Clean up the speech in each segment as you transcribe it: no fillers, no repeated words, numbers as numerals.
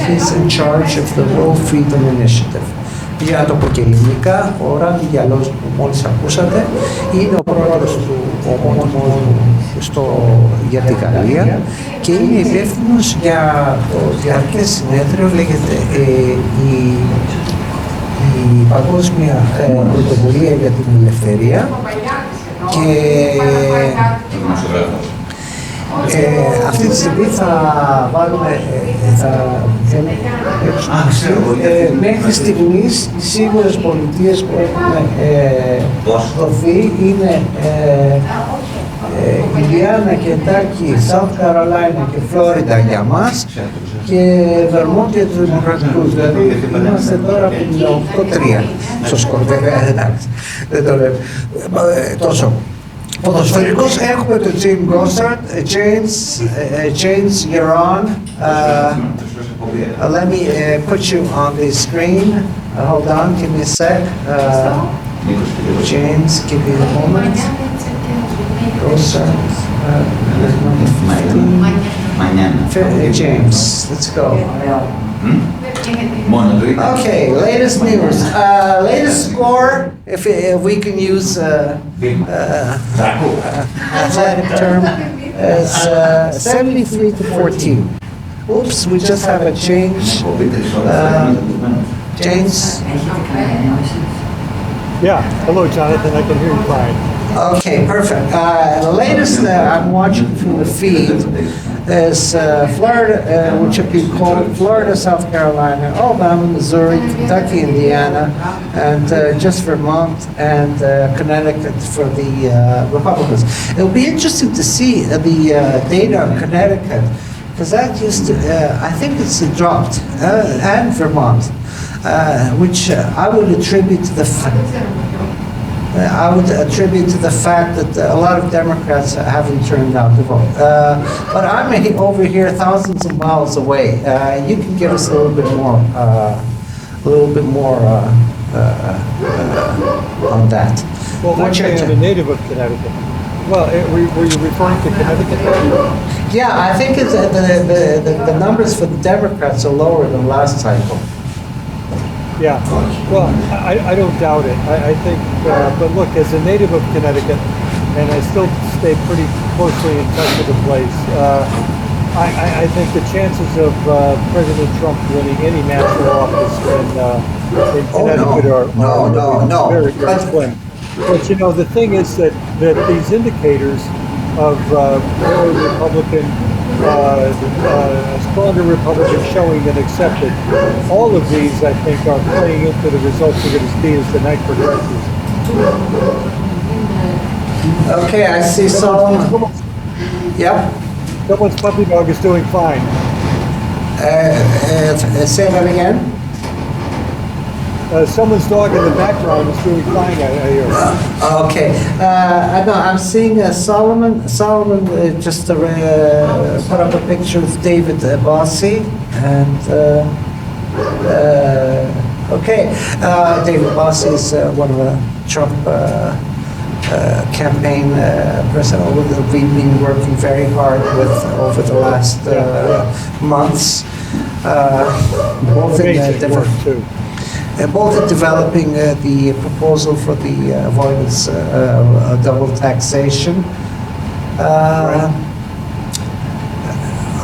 He's in charge of the World Freedom Initiative. Για να το πω και ελληνικά, ο Ράντι Γιαλός που μόλις ακούσατε είναι ο πρόεδρος του ομόνιμου για τη Γαλλία και είναι υπεύθυνος για το διαρκές συνέδριο, λέγεται η Παγκόσμια Πρωτοβουλία για την Ελευθερία και αυτή τη στιγμή θα βάλουμε, μέχρι στιγμής οι σίγουρες πολιτείες που έχουν δοθεί είναι Ινδιάνα, Κεντάκι, South Carolina και Φλόριντα για μας και Βερμόντ για τους Δημοκρατικούς. Δηλαδή είμαστε τώρα 58-3 στο σκορ, βέβαια, εντάξει, δεν το λέω τόσο. Ποδοσφαιρικός έχουμε τον James Gosart, James, you're on. Let me put you on the screen. Hold on, give me a sec. James, give me a moment. Gosart, James, let's go. Okay, latest news. Latest score, if we can use athletic term, is 73-14. Oops, we just have a change. James? Yeah, hello Jonathan, I can hear you fine. Okay, perfect. The latest I'm watching from the feed is Florida, which have been called Florida, South Carolina, Alabama, Missouri, Kentucky, Indiana, and just Vermont and Connecticut for the Republicans. It'll be interesting to see the data on Connecticut, because that used to, I think it's dropped, and Vermont, which I would attribute to the fact that a lot of Democrats haven't turned out to vote. But I'm over here thousands of miles away. You can give us a little bit more on that. Well, actually, I'm a native of Connecticut. Well, were you referring to Connecticut? Yeah, I think it's, the numbers for the Democrats are lower than last cycle. Yeah, well, I don't doubt it. I think, but look, as a native of Connecticut, and I still stay pretty closely in touch with the place, I think the chances of President Trump winning any national office in Connecticut are very, very slim. But you know, the thing is that these indicators of more Republican, stronger Republican showing than accepted, all of these, I think, are playing into the results we're going to see as the night progresses. Okay, I see Solomon. Yep. Someone's puppy dog is doing fine. Say that again? Someone's dog in the background is doing fine, I hear. Okay. No, I'm seeing Solomon. Solomon just put up a picture of David Bossie. And, okay. David Bossie is one of the Trump campaign person we've been working very hard with over the last months. Both in different... both in developing the proposal for the avoidance of double taxation.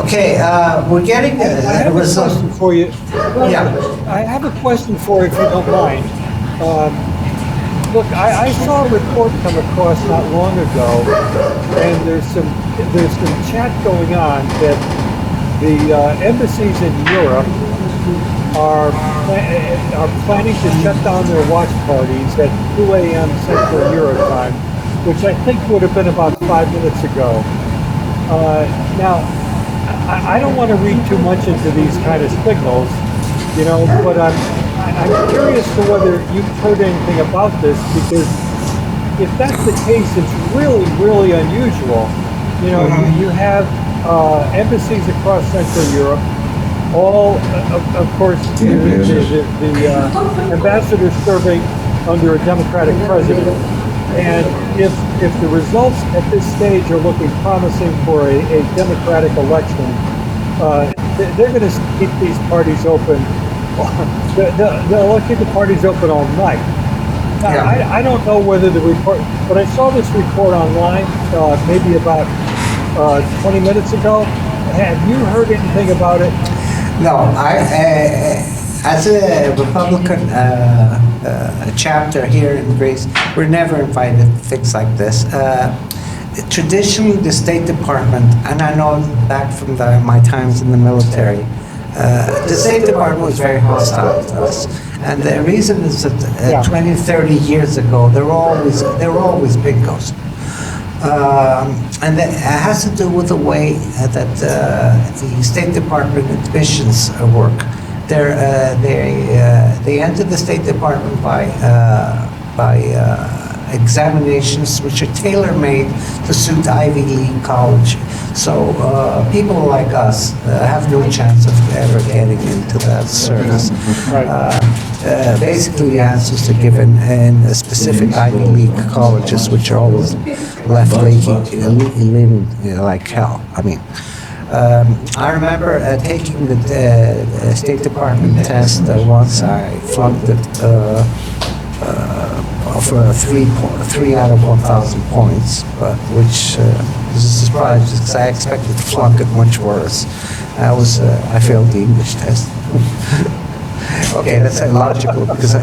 Okay, we're getting I have a question for you. Yeah. I have a question for you, if you don't mind. Look, I saw a report come across not long ago, and there's some chat going on that the embassies in Europe are planning to shut down their watch parties at 2 a.m. Central Euro time, which I think would have been about 5 minutes ago. Now, I don't want to read too much into these kind of signals, you know, but I'm curious to whether you've heard anything about this, because if that's the case, it's really, really unusual. You know, you have embassies across Central Europe, all, of course, the ambassadors serving under a Democratic president. And if the results at this stage are looking promising for a Democratic election, they're going to keep these parties open. They'll keep the parties open all night. Now, Yeah. I don't know whether the report, but I saw this report online maybe about 20 minutes ago. Have you heard anything about it? No, as a Republican chapter here in Greece, we're never invited to things like this. Traditionally, the State Department, and I know back from my times in the military, the State Department was very hostile to us. And the reason is that 20, 30 years ago, there were always bingos. And that has to do with the way that the State Department admissions work. They enter the State Department by examinations which are tailor-made to suit Ivy League college. So people like us have no chance of ever getting into that service. Basically, the answers are given in specific Ivy League colleges, which are always leaning like hell. I mean, I remember taking the State Department test once. I flunked it for 3 out of 1,000 points, but which was a surprise because I expected to flunk it much worse. I failed the English test. Okay, that's illogical because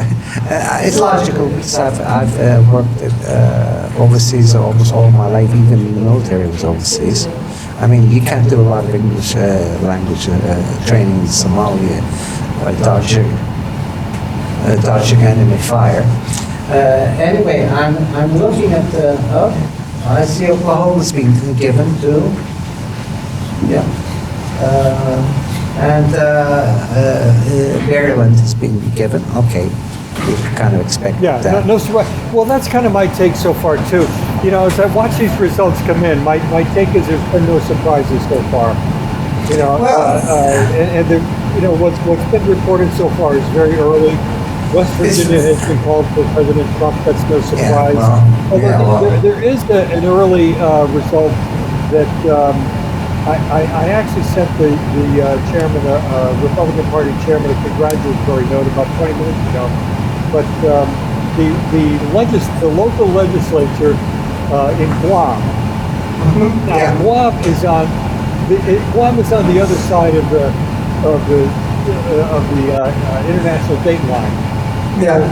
it's logical because I've worked overseas almost all my life, even in the military was overseas. I mean, you can't do a lot of English language training in Somalia by dodging enemy fire. Anyway, I'm looking at the. I see Oklahoma's been given too. Yeah. And Maryland has been given. Okay, we kind of expect that. Yeah, no surprise. Well, that's kind of my take so far too. You know, as I watch these results come in, my take is there's been no surprises so far. You know, and what's been reported so far is very early. West Virginia has been called for President Trump. That's no surprise. There is an early result that I actually sent the chairman, Republican Party chairman, a congratulatory note about 20 minutes ago. But the local legislature in Guam. Now Guam is on the other side of the international date line. Yeah,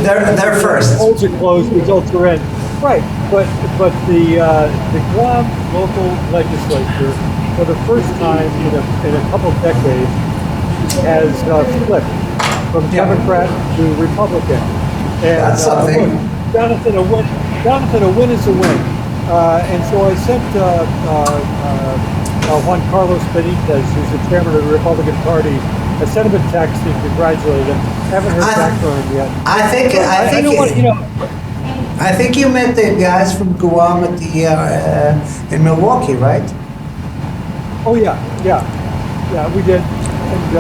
they're first. Polls are closed, results are in. Right, but the Guam local legislature, for the first time in a couple decades, has flipped from Democrat to Republican. And that's something. Look, Jonathan, a win is a win. And so I sent Juan Carlos Benitez, who's the chairman of the Republican Party, I sent him a text and congratulated him. Haven't heard back from him yet. I think you met the guys from Guam at in Milwaukee, right? Oh yeah, we did, and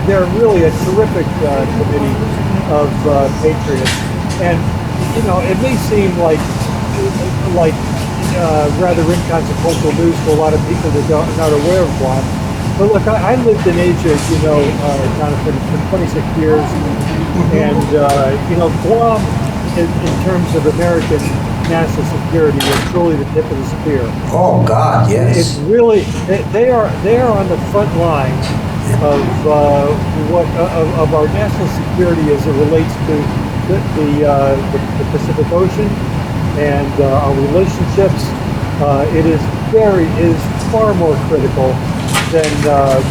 they're really a terrific committee of patriots. And it may seem like rather inconsequential news to a lot of people that are not aware of Guam. But look, I lived in Asia, as you know, Jonathan, for 26 years, and Guam, in terms of American national security, is truly the tip of the spear. Oh God, yes. It's really they are on the front line of our national security as it relates to the Pacific Ocean and our relationships. It is far more critical than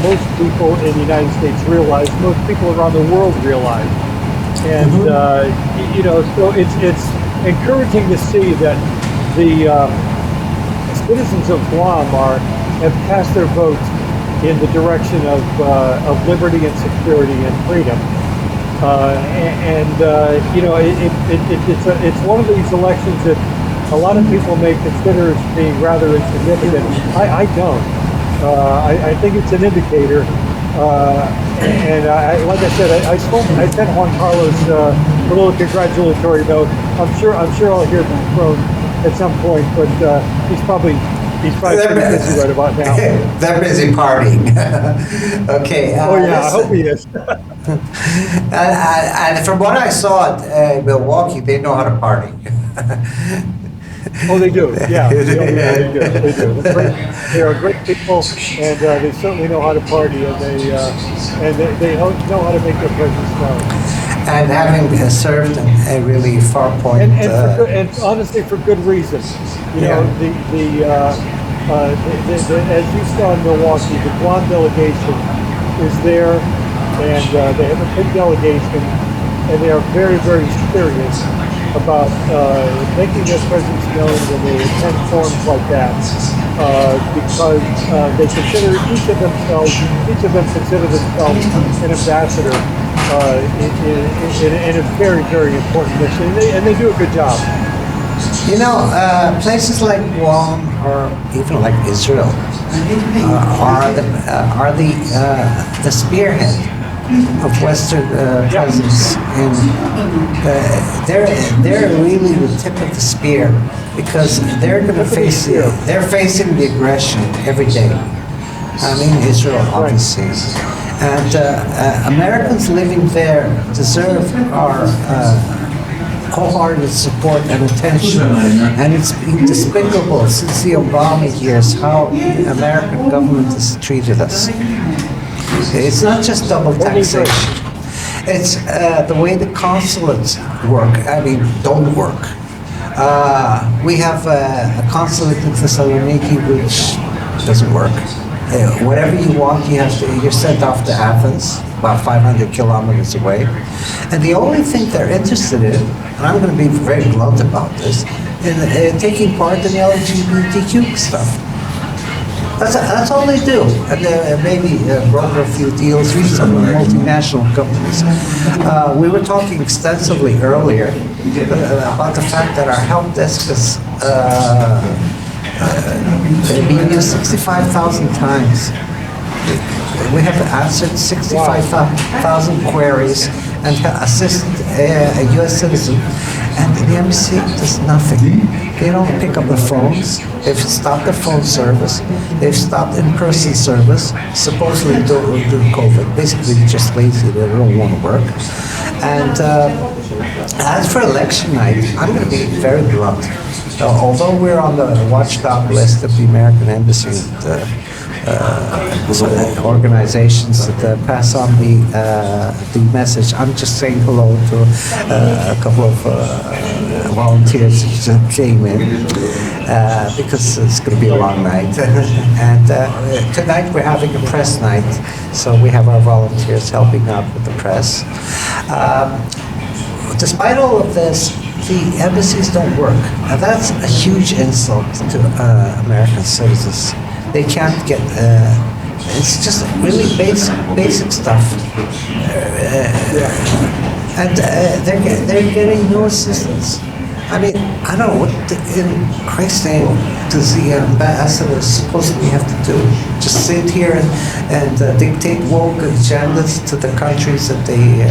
most people in the United States realize, most people around the world realize. And, so it's encouraging to see that the citizens of Guam have cast their votes in the direction of liberty and security and freedom. It's one of these elections that a lot of people may consider as being rather insignificant. I don't. I think it's an indicator, like I said, I sent Juan Carlos a little congratulatory note. I'm sure I'll hear from him at some point, but he's probably He's probably pretty busy right about now. They're busy partying. Okay. Oh yeah, I hope he is. And from what I saw at Milwaukee, they know how to party. Oh, they do. Yeah, they do. They do. They are great people, and they certainly know how to party, and they know how to make their presence known. And having served a really far point. And honestly, for good reason. You know, as you saw in Milwaukee, the Guam delegation is there, and they have a big delegation, and they are very, very serious about making their presence known when they attend forums like that, because they consider each of them consider themselves an ambassador in a very, very important mission, and they do a good job. You know, places like Guam or even like Israel are the spearhead of Western presence, and they're really the tip of the spear, because they're going to face they're facing the aggression every day. I mean, Israel, obviously. And Americans living there deserve our wholehearted support and attention. And it's been despicable since the Obama years how the American government has treated us. It's not just double taxation. It's the way the consulates work. I mean, don't work. We have a consulate in Thessaloniki which doesn't work. Whatever you want, you're sent off to Athens, about 500 kilometers away. And the only thing they're interested in, and I'm going to be very blunt about this, in taking part in the LGBTQ stuff. That's all they do. And maybe broker a few deals with some multinational companies. We were talking extensively earlier about the fact that our help desk is being used 65,000 times. We have answered 65,000 queries and assisted a U.S. citizen, and the embassy does nothing. They don't pick up the phones. They've stopped the phone service. They've stopped in-person service, supposedly due to COVID. Basically, they're just lazy. They don't want to work. And as for election night, I'm going to be very blunt. Although we're on the watchdog list of the American embassy organizations that pass on the message, I'm just saying hello to a couple of volunteers that came in because it's going to be a long night. And tonight we're having a press night, so we have our volunteers helping out with the press. Despite all of this, the embassies don't work. And that's a huge insult to American citizens. They can't get, it's just really basic stuff. And they're getting no assistance. I mean, I don't know, what in Christ's name does the ambassador supposedly have to do? Just sit here and dictate woke agendas to the countries that they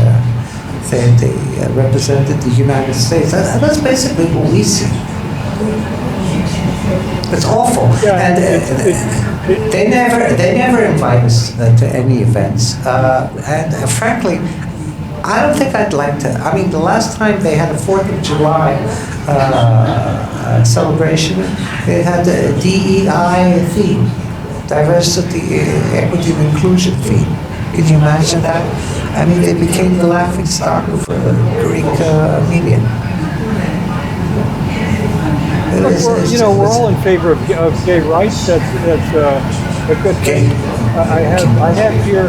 represented the United States. That's basically what we see. It's awful. And they never invite us to any events. And frankly, I don't think I'd like to. I mean, the last time they had a 4th of July celebration, it had a DEI theme, diversity, equity, and inclusion theme. Can you imagine that? I mean, they became the laughing stock of Greek media. We're all in favor of gay rights. That's a good thing. I have here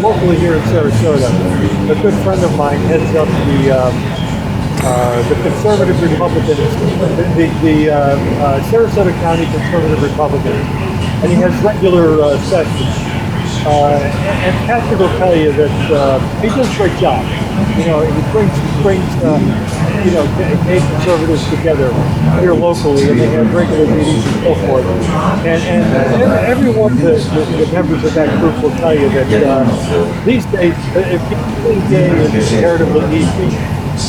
locally here in Sarasota, a good friend of mine heads up the conservative Republicans, the Sarasota County Conservative Republicans, and he has regular sessions. And Patrick will tell you that he does a great job. He brings gay conservatives together here locally, and they have regular meetings and so forth. And everyone, the members of that group will tell you that these days, if being gay is comparatively easy,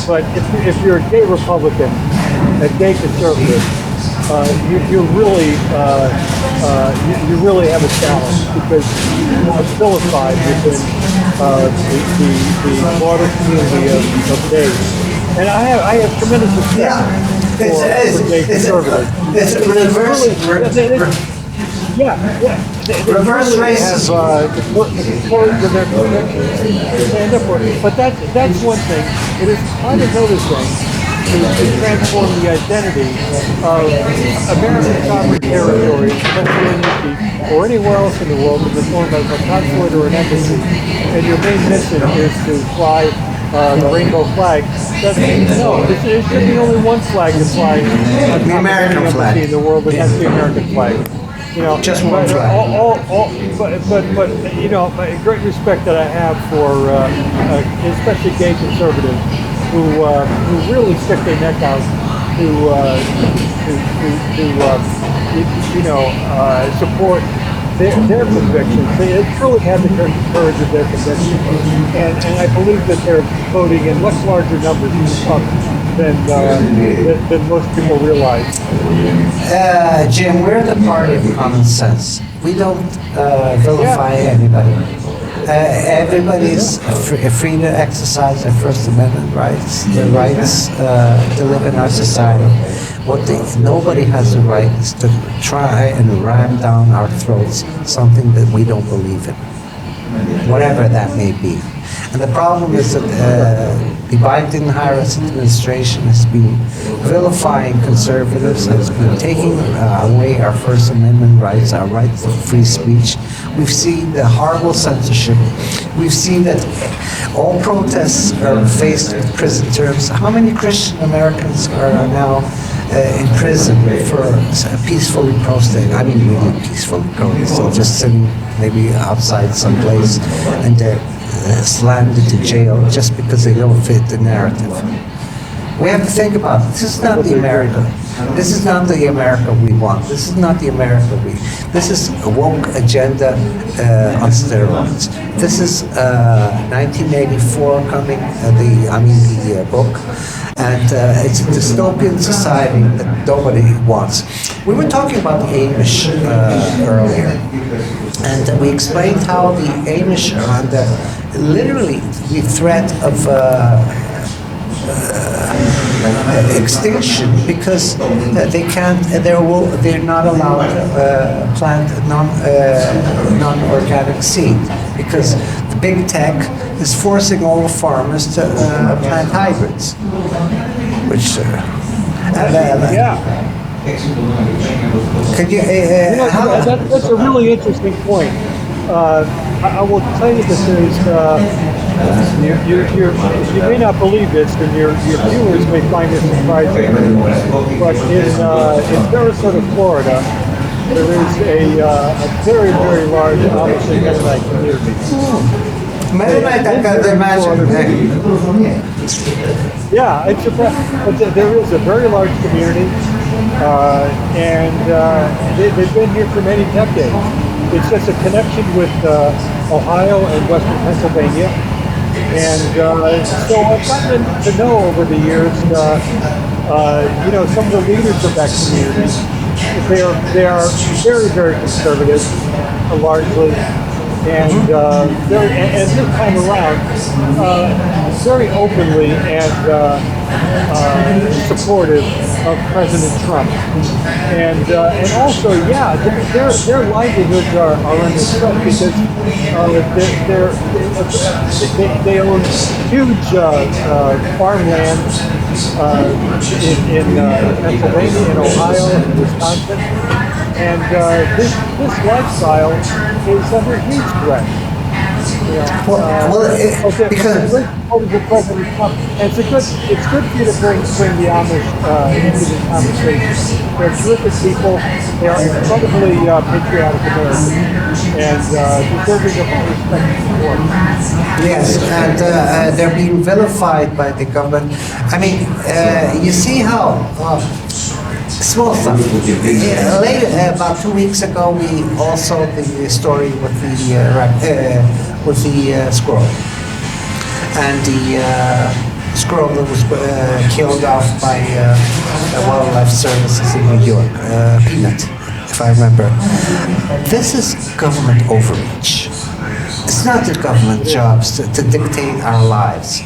but if you're a gay Republican, a gay conservative, you really you really have a challenge because you are vilified within the broader community of gays. And I have tremendous respect for gay conservatives. It's reverse racism. The courage of their convictions to stand up for it. But that's one thing. It is quite another thing to transform the identity of American sovereign territories, Pennsylvania, or anywhere else in the world in the form of a consulate or an embassy, and your main mission is to fly the rainbow flag. No, it should be only one flag to fly on The American flag in the world, and that's the American flag. You know, just one flag. But you know, great respect that I have for especially gay conservatives who really stick their neck out to support their convictions. They truly have the courage of their convictions, and I believe that they're voting in much larger numbers than most people realize. Jim, we're the party of common sense. We don't vilify anybody. Everybody's free to exercise their First Amendment rights, their rights to live in our society. Nobody has the right is to try and ram down our throats something that we don't believe in, whatever that may be. And the problem is that the Biden-Harris administration has been vilifying conservatives, has been taking away our First Amendment rights, our right to free speech. We've seen the horrible censorship. We've seen that all protests are faced with prison terms. How many Christian Americans are now in prison for peacefully protesting? I mean, really peacefully protesting, just sitting maybe outside someplace, and they're slammed into jail just because they don't fit the narrative. We have to think about it. This is not the America. This is not the America we want. This is not the America This is a woke agenda on steroids. This is 1984 coming. The book, and it's a dystopian society that nobody wants. We were talking about the Amish earlier, and we explained how the Amish are under literally the threat of extinction because they can't. They're not allowed to plant non-organic seed because the big tech is forcing all the farmers to plant hybrids, which. Could you? That's a really interesting point. I will tell you that you may not believe this, and your viewers may find this surprising, but in Sarasota, Florida, there is a very, very large Amish and Mennonite community. Mennonite, I can imagine. Yeah, but there is a very large community, and they've been here for many decades. It's just a connection with Ohio and Western Pennsylvania. And so I've gotten to know over the years, some of the leaders of that community. They are very, very conservative, largely, and this time around, very openly and supportive of President Trump, and also, yeah, their livelihoods are under threat because they own huge farmland in Pennsylvania, in Ohio, and Wisconsin, and this lifestyle is under huge threat. Because President Trump, and it's good for you to bring the Amish into this conversation. They're terrific people. They are incredibly patriotic Americans and deserving of all respect and support. Yes, and they're being vilified by the government. I mean, you see how. Small stuff. Later, about 2 weeks ago, we also the story with the squirrel, and squirrel that was killed off by the wildlife services in New York, Peanut, if I remember. This is government overreach. It's not the government jobs to dictate our lives.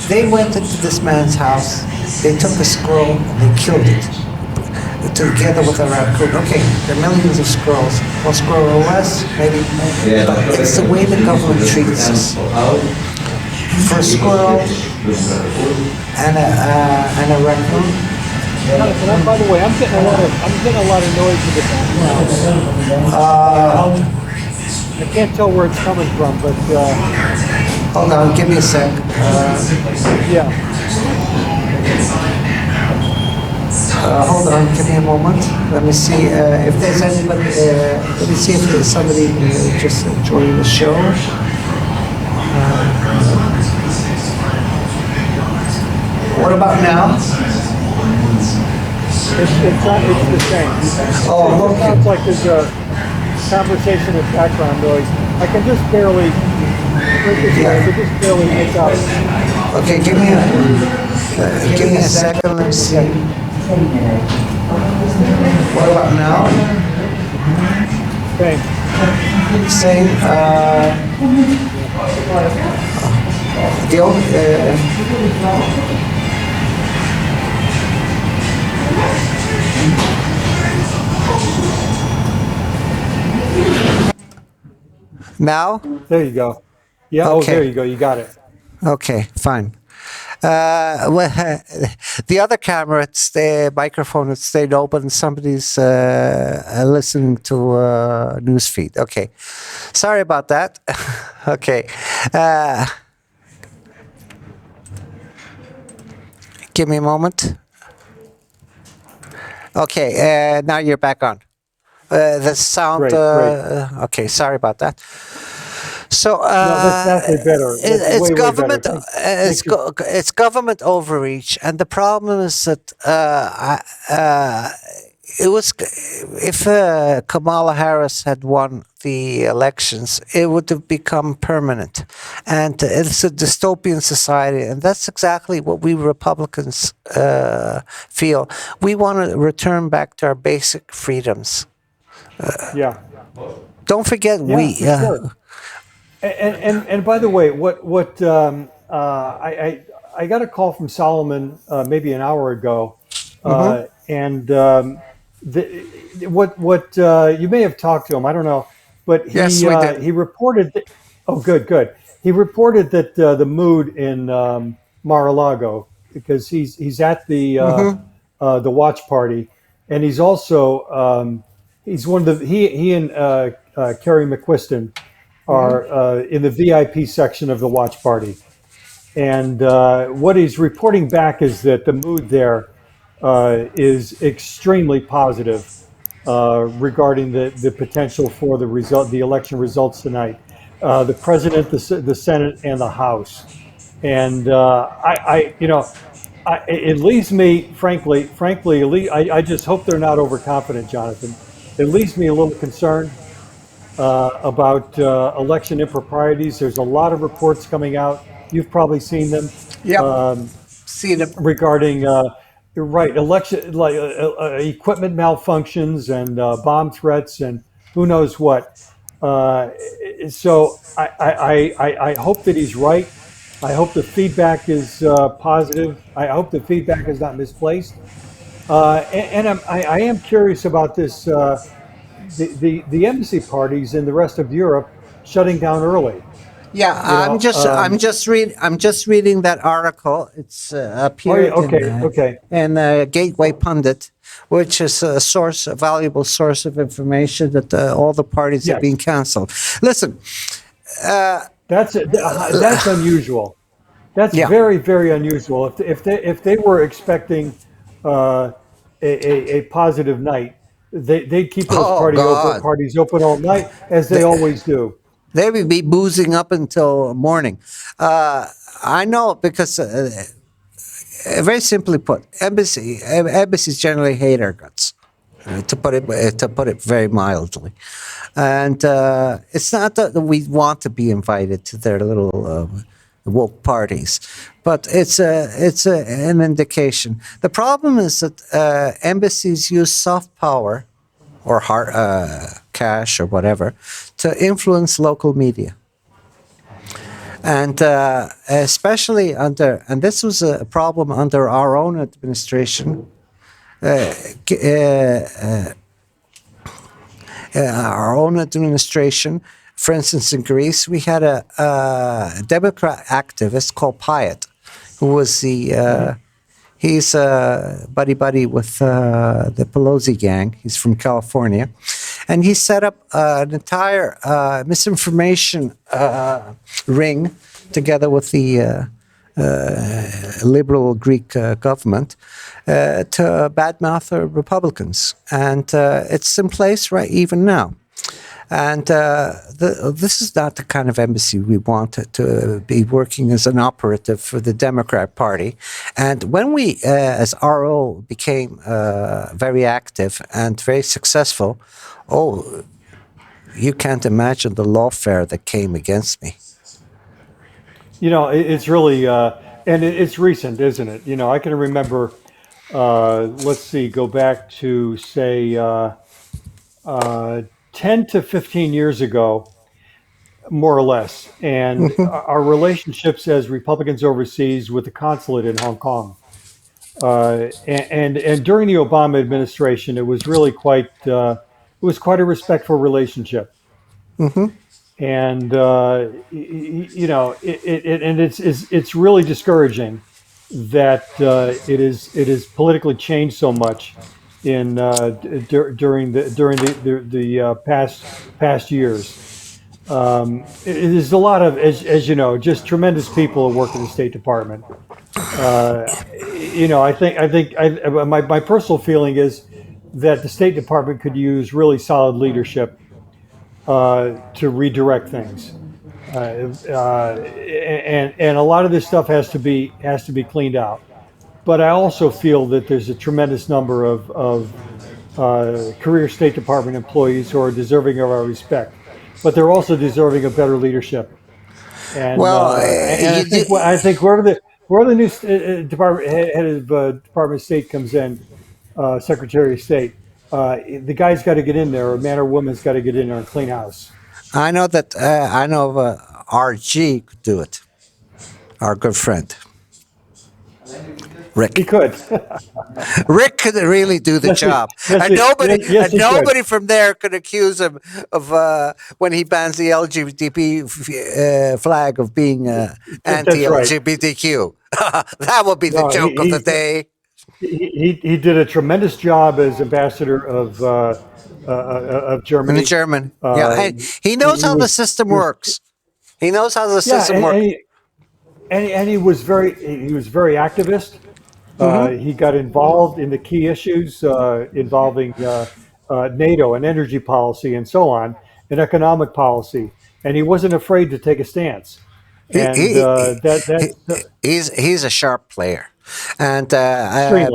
They went into this man's house, they took a squirrel, and they killed it together with a raccoon. Okay, there are millions of squirrels. One squirrel or less, maybe. But it's the way the government treats us. For a squirrel and a raccoon. And by the way, I'm getting a lot of noise in the background. I can't tell where it's coming from, but Hold on, give me a sec. yeah. Hold on, give me a moment. Let me see if there's anybody. Let me see if there's somebody just joining the show. What about now? It's the same. Oh, It sounds like there's a conversation with background noise. I can just barely, make out. Okay, give me a second. Let me see. What about now? Okay. Same. The old. Now? There you go. Yeah. Okay. Oh, there you go. You got it. Okay, fine. Well, the other camera, the microphone, it stayed open. Somebody's listening to news feed. Okay, sorry about that. Okay, give me a moment. Okay, now you're back on. The sound. Great, great. Okay, sorry about that. So No, that's vastly better. That's it's way government. better. Thank you. It's government overreach, and the problem is that it was if Kamala Harris had won the elections, it would have become permanent, and it's a dystopian society, and that's exactly what we Republicans feel. We want to return back to our basic freedoms. Yeah. Don't forget, Yeah, we. for sure. And by the way, I got a call from Solomon maybe an hour ago, and you may have talked to him. I don't know, but Yes, we did. he reported that. Oh, good. He reported that the mood in Mar-a-Lago, because he's at the watch party, and he's also he's one of the he and Kerry McQuiston are in the VIP section of the watch party. And what he's reporting back is that the mood there is extremely positive regarding the potential for the election results tonight. The president, the Senate, and the House. And it leaves me, frankly, I just hope they're not overconfident, Jonathan. It leaves me a little concerned about election improprieties. There's a lot of reports coming out. You've probably seen them Yep. See them. regarding election equipment malfunctions and bomb threats and who knows what. So I hope that he's right. I hope the feedback is positive. I hope the feedback is not misplaced. I am curious about this. The embassy parties in the rest of Europe shutting down early. Yeah, You know, I'm just reading that article. It's appeared okay. in Gateway Pundit, which is a valuable source of information that all the parties have Yes. been canceled. Listen, That's unusual. That's Yeah. very, very unusual. If they were expecting a positive night, they'd keep those oh God, parties open all night as they always do. they would be boozing up until morning. I know because, very simply put, embassies generally hate our guts. To put it very mildly, and it's not that we want to be invited to their little woke parties, but an indication. The problem is that embassies use soft power or cash or whatever to influence local media. And especially and this was a problem under our own administration, For instance, in Greece, we had a Democrat activist called Pyatt, who was he's buddy with the Pelosi gang. He's from California. And he set up an entire misinformation ring together with the liberal Greek government to badmouth Republicans. And it's in place right even now. And this is not the kind of embassy we want to be working as an operative for the Democrat Party. And when we, as RO, became very active and very successful, you can't imagine the lawfare that came against me. It's really, and it's recent, isn't it? I can remember, let's see, go back to, say, 10 to 15 years ago, more or less, and our relationships as Republicans overseas with the consulate in Hong Kong. And during the Obama administration, it was really quite a respectful relationship. And it's really discouraging that it is politically changed so much in during the past years. There's a lot of, as you know, just tremendous people who work in the State Department. My personal feeling is that the State Department could use really solid leadership to redirect things, and a lot of this stuff has to be cleaned out. But I also feel that there's a tremendous number of career State Department employees who are deserving of our respect, but they're also deserving of better leadership. And I think where the new department head of Department of State comes in, Secretary of State, the guy's got to get in there, or man or woman's got to get in there and clean house. I know that RG could do it. Our good friend. Rick. He could. Rick could really do the job. And nobody from there could accuse him of when he bans the LGBT flag of being anti-LGBTQ. That will be the joke of the day. He did a tremendous job as ambassador of Germany. German. He knows how the system works. He knows how the system works. And he was very activist. He got involved in the key issues involving NATO and energy policy and so on, and economic policy. And he wasn't afraid to take a stance. And he's a sharp player, and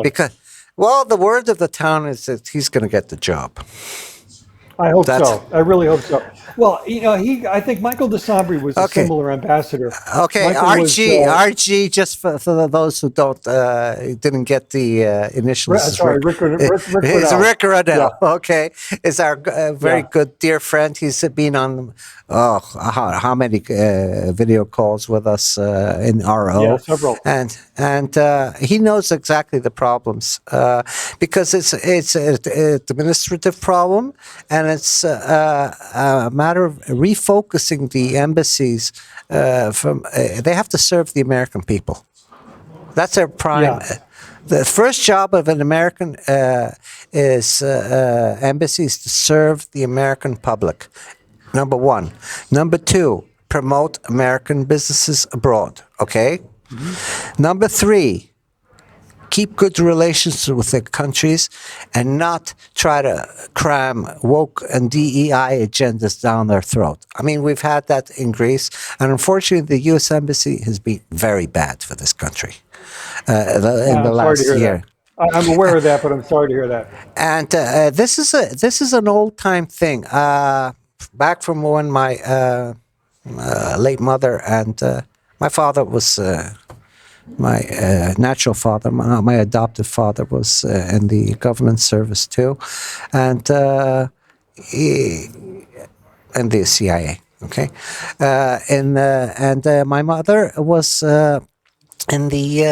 because the word of the town is that he's going to get the job. I hope so. I really hope so. Well, I think Michael DeSambri was a similar ambassador. Okay, RG, just for those who didn't get the initials. Rick Riddell. It's Rick Riddell. Yeah. Okay, is our very good dear friend. He's been on how many video calls with us in RO? Yeah, several. And he knows exactly the problems because it's an administrative problem, and it's a matter of refocusing the embassies from. They have to serve the American people. That's their prime. Yeah. The first job of an American is embassies to serve the American public. Number one. Number two, promote American businesses abroad. Okay. Mm-hmm. Number three, keep good relations with the countries and not try to cram woke and DEI agendas down their throat. I mean, we've had that in Greece, and unfortunately, the U.S. Embassy has been very bad for this country in the last year. I'm aware of that, but I'm sorry to hear that. And this is an old time thing. Back from when my late mother and My father was my natural father. My adopted father was in the government service too, and and the CIA. Okay, and my mother was in the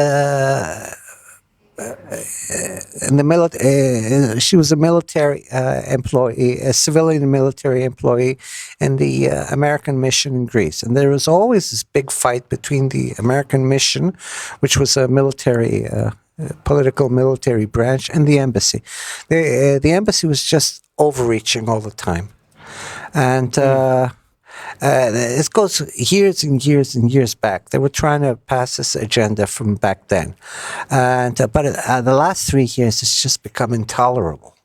military. She was a military employee, a civilian military employee in the American mission in Greece. And there was always this big fight between the American mission, which was a military, political military branch, and the embassy. The embassy was just overreaching all the time. And it goes years and years and years back. They were trying to pass this agenda from back then, and but the last 3 years it's just become intolerable,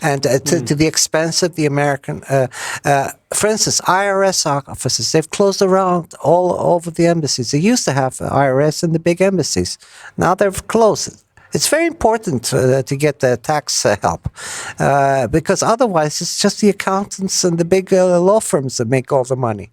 and to the expense of the American. For instance, IRS offices, they've closed around all over the embassies. They used to have IRS in the big embassies. Now they've closed. It's very important to get the tax help because otherwise it's just the accountants and the big law firms that make all the money.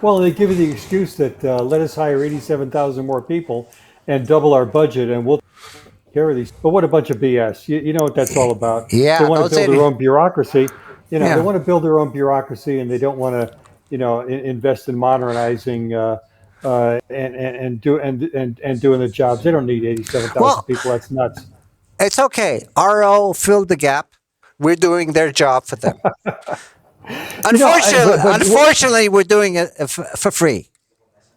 Well, they give you the excuse that let us hire 87,000 more people and double our budget, and we'll take care of these. But what a bunch of BS! You know what that's all about. They Yeah, want to those build their own bureaucracy. You know, they yeah. want to build their own bureaucracy, and they don't want to, invest in modernizing and doing the jobs. They don't need 87,000 Well, people. That's nuts. it's okay. RO filled the gap. We're doing their job for them. Unfortunately, we're doing it for free.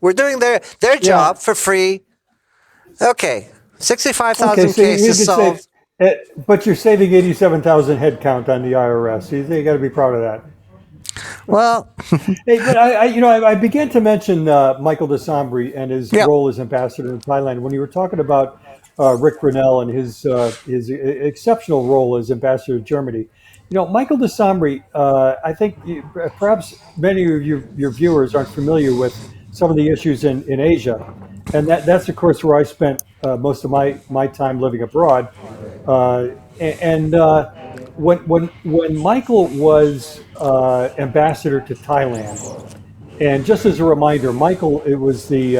We're doing their Yeah. job for free. Okay, Okay, 65,000 so you cases could say, solved. but you're saving 87,000 head count on the IRS. So you got to be proud of that. Well, Hey, but I began to mention Michael DeSambri and his yeah. role as ambassador in Thailand when you were talking about Rick Grinnell and his exceptional role as ambassador to Germany. Michael DeSambri, I think perhaps many of your viewers aren't familiar with some of the issues in Asia, and that's of course where I spent most of my time living abroad. And when Michael was ambassador to Thailand, and just as a reminder, Michael it was the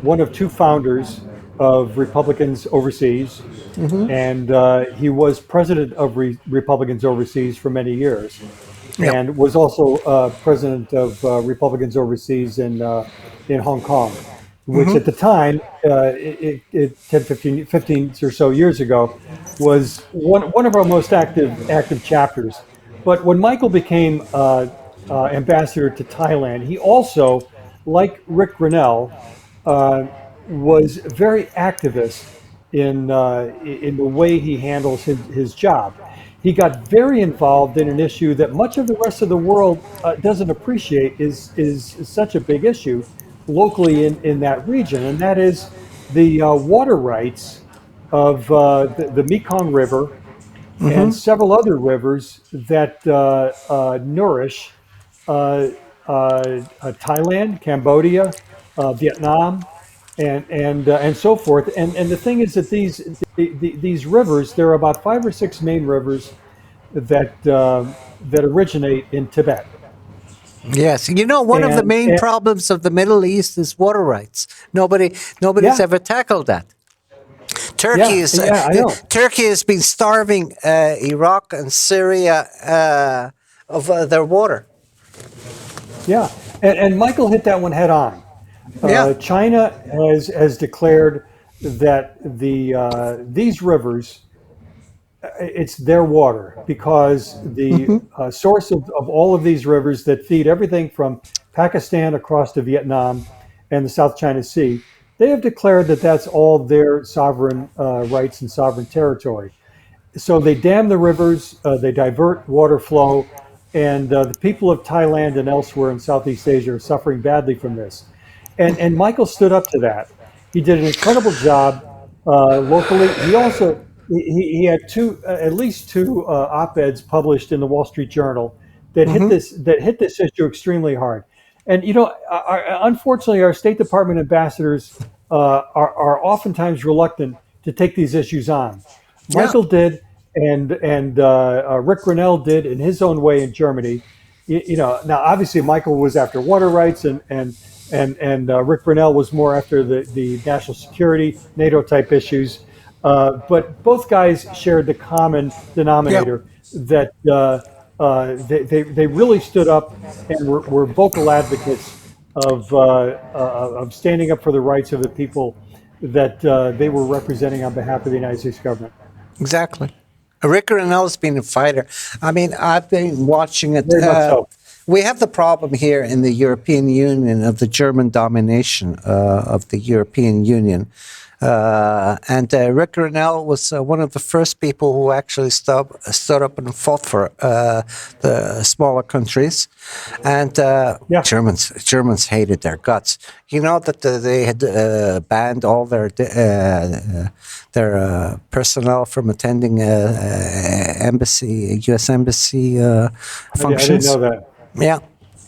one of two founders of Republicans Overseas, and he was president of Republicans Overseas for many years, Yeah. and was also president of Republicans Overseas in Hong Kong, which at the time, 10, 15 or so years ago, was one of our most active chapters. But when Michael became ambassador to Thailand, he also, like Rick Grinnell, was very activist in the way he handles his job. He got very involved in an issue that much of the rest of the world doesn't appreciate is such a big issue locally in that region, and that is the water rights of the Mekong River and several other rivers that nourish Thailand, Cambodia, Vietnam, and so forth. And the thing is that these rivers, there are about 5 or 6 main rivers that originate in Tibet. Yes, one of the main And problems of the Middle East is water rights. Nobody's yeah, ever tackled that. yeah, yeah, I know. Turkey has been starving Iraq and Syria of their water. Yeah, and Michael hit that one head on. Yeah. China has declared that these rivers, it's their water because the source of all of these rivers that feed everything from Pakistan across to Vietnam and the South China Sea, they have declared that that's all their sovereign rights and sovereign territory. So they dam the rivers, they divert water flow, and the people of Thailand and elsewhere in Southeast Asia are suffering badly from this. And Michael stood up to that. He did an incredible job locally. He also he had at least two op-eds published in the Wall Street Journal that hit this issue extremely hard. And unfortunately, our State Department ambassadors are oftentimes reluctant to take these issues on. Yeah. Michael did, and Rick Grinnell did in his own way in Germany. Now obviously Michael was after water rights and and Rick Brunel was more after the national security, NATO type issues. But both guys shared the common Yeah, denominator that they really stood up and were vocal advocates of standing up for the rights of the people that they were representing on behalf of the United States government. exactly. Rick Renell's been a fighter. I mean, I've been watching it. Very much so. We have the problem here in the European Union of the German domination of the European Union. And Rick Renell was one of the first people who actually stood up and fought for the smaller countries. And Yeah. Germans hated their guts. You know that they had banned all their personnel from attending U.S. embassy I didn't functions. know that. Yeah.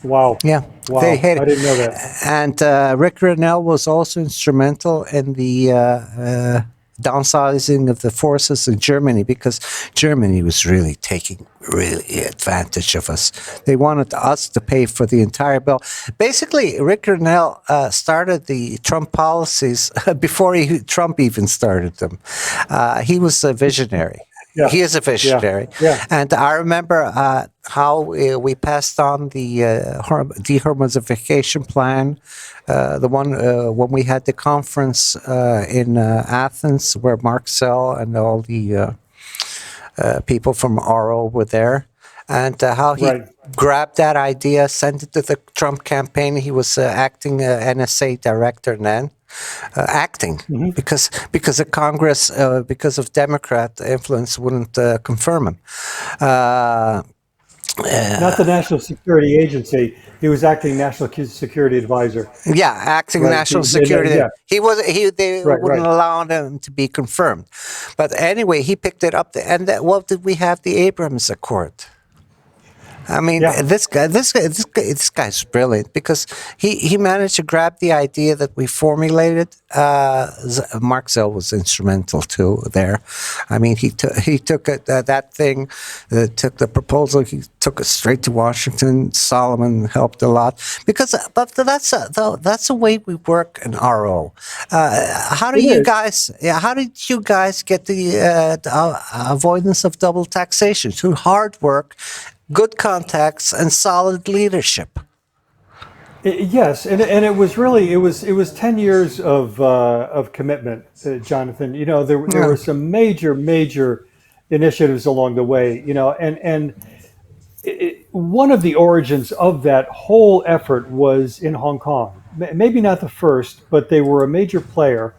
Wow. Yeah, Wow. they hate it. I didn't know that. And Rick Renell was also instrumental in the downsizing of the forces in Germany, because Germany was really taking advantage of us. They wanted us to pay for the entire bill. Basically, Rick Renell started the Trump policies before Trump even started them. He was a visionary. Yeah. He is a visionary. Yeah. And I remember how we passed on the deharmonization plan, the one when we had the conference in Athens, where Mark Sell and all the people from RO were there, and how he Right. grabbed that idea, sent it to the Trump campaign. He was acting NSA director then. Acting because the Congress, because of Democrat influence, wouldn't confirm him. Not the National Security Agency. He was acting National Security Advisor. Yeah, acting Right. national security. Yeah. They Right. wouldn't Right. allow him to be confirmed. But anyway, he picked it up. And what did we have? The Abrams Accord. I mean, Yeah. this guy's brilliant, because he managed to grab the idea that we formulated. Mark Zell was instrumental too there. I mean, he took it, that thing, took the proposal, he took it straight to Washington. Solomon helped a lot, but that's the way we work in RO. How do It you is. guys? Yeah, how did you guys get the avoidance of double taxation through hard work, good contacts, and solid leadership? Yes, and it was really it was 10 years of commitment, Jonathan. You know, there Yeah. were some major initiatives along the way. You know, and one of the origins of that whole effort was in Hong Kong. Maybe not the first, but they were a major player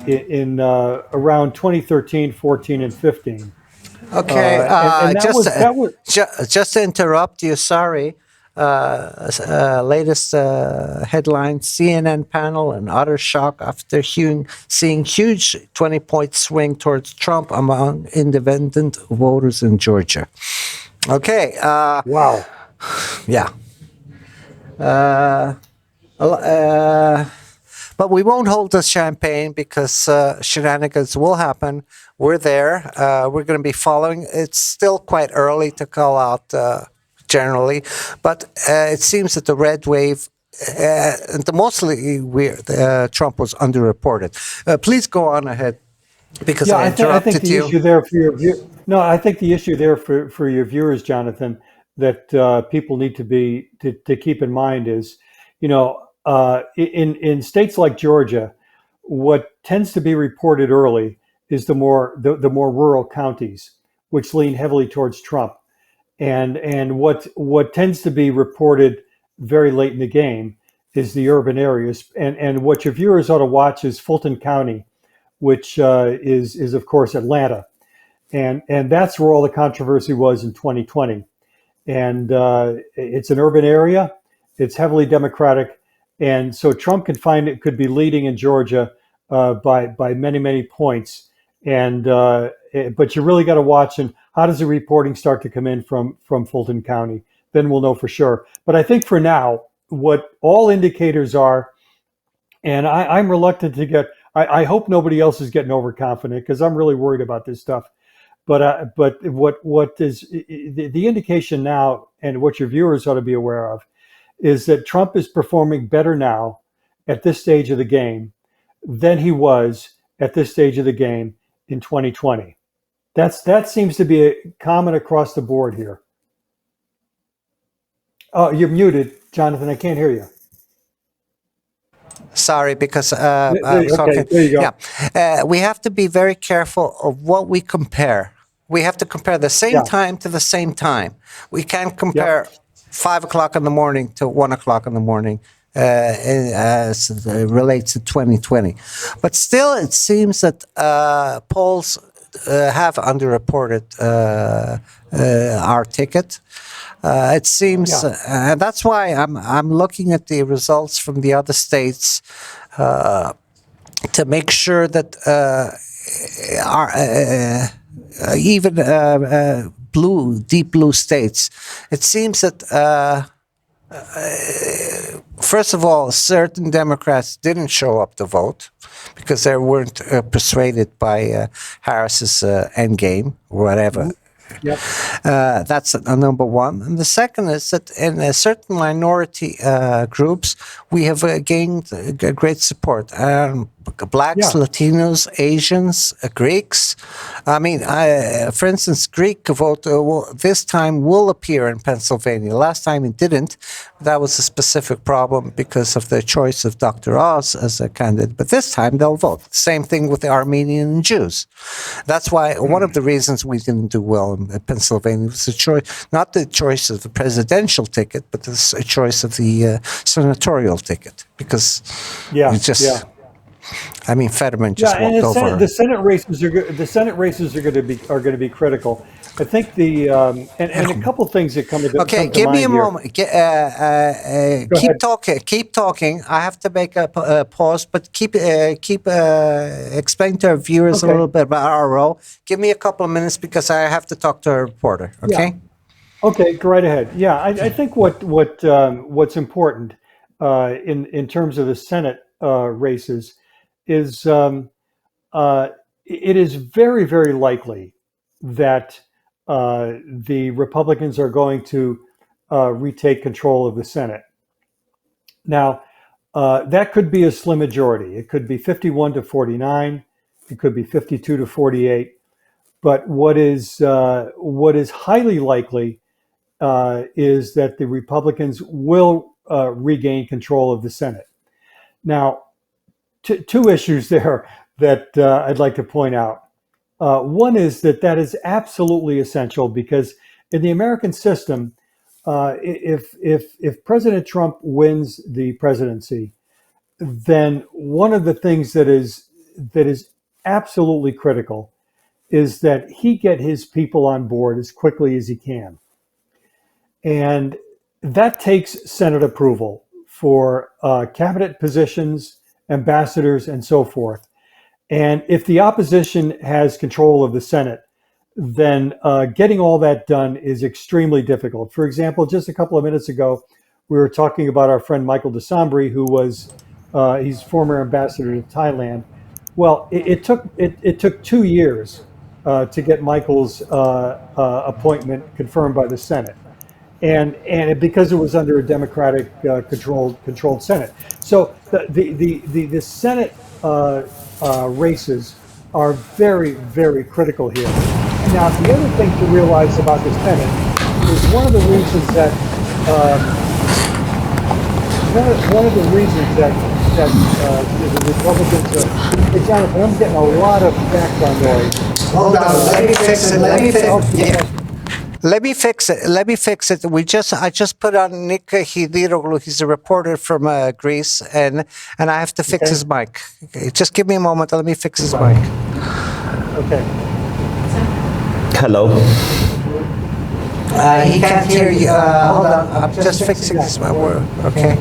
in around 2013, 14, and 15. Okay, And that was just to interrupt you, sorry. Latest headline: CNN panel and utter shock after seeing huge 20-point swing towards Trump among independent voters in Georgia. Okay, wow. yeah. But we won't hold the champagne, because shenanigans will happen. We're there. We're going to be following. It's still quite early to call out generally, but it seems that the red wave, and mostly Trump was underreported. Please go on ahead, because Yeah, I I think interrupted the you. issue there for your no, I think the issue there for your viewers, Jonathan, that people need to keep in mind is, you know, in states like Georgia, what tends to be reported early is the more rural counties, which lean heavily towards Trump, and what tends to be reported very late in the game is the urban areas, and what your viewers ought to watch is Fulton County, which is of course Atlanta, and that's where all the controversy was in 2020. And it's an urban area, it's heavily Democratic, and so Trump could be leading in Georgia by many points. And but you really got to watch, and how does the reporting start to come in from Fulton County? Then we'll know for sure. But I think for now, what all indicators are, and I'm reluctant to get. I hope nobody else is getting overconfident, because I'm really worried about this stuff. But what is the indication now, and what your viewers ought to be aware of, is that Trump is performing better now at this stage of the game than he was at this stage of the game in 2020. That seems to be a common across the board here. Oh, you're muted, Jonathan. I can't hear you. Sorry, because I was Okay, talking. there you go. Yeah, we have to be very careful of what we compare. We have to compare the same Yeah. time to the same time. We can't compare Yep. 5 o'clock in the morning to 1 o'clock in the morning as it relates to 2020. But still, it seems that polls have underreported our ticket. It seems, Yeah. and that's why I'm looking at the results from the other states to make sure that our even deep blue states, it seems that first of all, certain Democrats didn't show up to vote because they weren't persuaded by Harris's endgame or whatever. Yep. That's number one. And the second is that in certain minority groups, we have gained great support. Blacks, Yeah. Latinos, Asians, Greeks. I mean, for instance, Greek vote this time will appear in Pennsylvania. Last time it didn't. That was a specific problem because of the choice of Dr. Oz as a candidate. But this time they'll vote. Same thing with the Armenian and Jews. That's why one of the reasons we didn't do well in Pennsylvania was the choice, not the choice of the presidential ticket, but the choice of the senatorial ticket. Because Yeah. you just. Yeah. I mean, Fetterman just Yeah, and walked over. The Senate races are going to be critical. I think and a couple things that come to Okay, come to give me a mind here. moment. Go Keep ahead. talking. Keep talking. I have to make a pause, but keep explain to our viewers a Okay. little bit about RO. Give me a couple of minutes because I have to talk to a reporter. Okay. Yeah. Okay, go right ahead. Yeah, I think what's important in terms of the Senate races is it is very, very likely that the Republicans are going to retake control of the Senate. Now, that could be a slim majority. It could be 51 to 49. It could be 52 to 48. But what is highly likely is that the Republicans will regain control of the Senate. Now, two issues there that I'd like to point out. One is that is absolutely essential because in the American system, if President Trump wins the presidency, then one of the things that is absolutely critical is that he get his people on board as quickly as he can. And that takes Senate approval for cabinet positions, ambassadors, and so forth. And if the opposition has control of the Senate, then getting all that done is extremely difficult. For example, just a couple of minutes ago, we were talking about our friend Michael DeSambri, who was he's former ambassador to Thailand. Well, it took 2 years to get Michael's appointment confirmed by the Senate, and because it was under a Democratic controlled Senate. So the Senate races are very, very critical here. Now, the other thing to realize about the Senate is one of the reasons that the Republicans hey, Jonathan, I'm getting a lot of background noise. Hold on. Let me fix it. Let me fix Okay. it. Yeah. Let me fix it. I just put on N.Hidiroglou. He's a reporter from Greece, and I have to fix Okay. his mic. Okay, just give me a moment. Let me fix his mic. Okay. Hello. He can't hear you. Hold on. I'm just fixing this mic. Okay.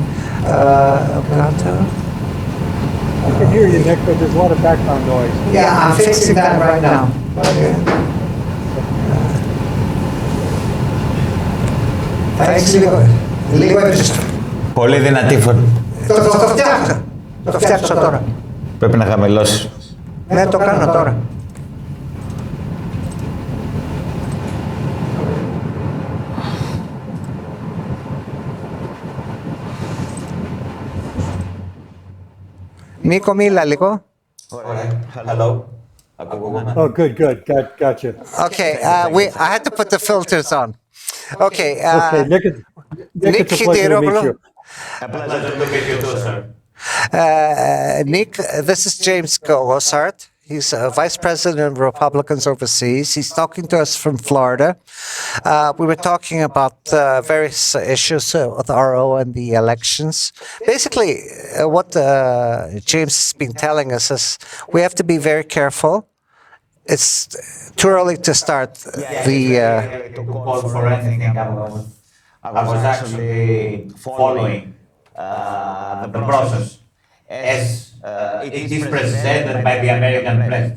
I can hear you, Nick, but there's a lot of background noise. Yeah, I'm fixing that right now. Okay. Thanks, λίγο έψιστο. Πολύ δυνατή φωνή. Το φτιάξω. Το φτιάξω τώρα. Πρέπει να χαμηλώσει. Ναι, το κάνω τώρα. Νίκο, μίλα λίγο. Hello. Ακούγομαι. Oh, good. Gotcha. Okay, I had to put the filters on. Okay, Okay, Nick, it's a pleasure to meet you. A pleasure to meet you too, sir. Nick, this is James Gosart. He's Vice President of Republicans overseas. He's talking to us from Florida. We were talking about various issues with RO and the elections. Basically, what James has been telling us is we have to be very careful. It's too early to start To call for anything. I was actually following the process as it is presented by the American press.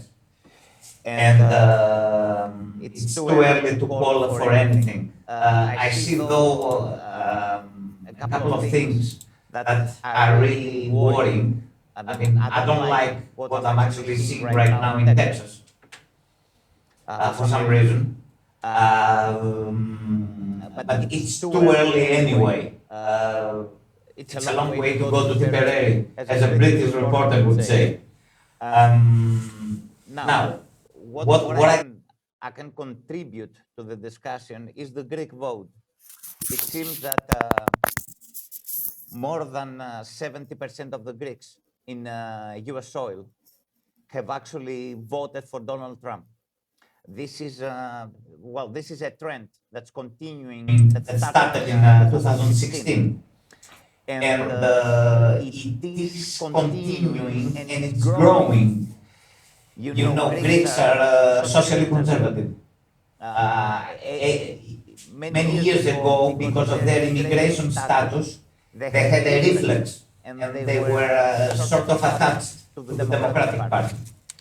And it's too early to call for anything. I see, though, a couple of things that are really worrying. I mean, I don't like what I'm actually seeing right now in Texas. For some reason. But it's too early anyway. It's a long way to go to Tipperary, as a British reporter would say. Now, what I can contribute to the discussion is the Greek vote. It seems that more than 70% of the Greeks in US soil have actually voted for Donald Trump. This is this is a trend that's continuing. that started in 2016. And it is continuing and it's growing. You know, Greeks are socially conservative. Many years ago, because of their immigration status, they had a reflex and they were sort of attached to the Democratic Party.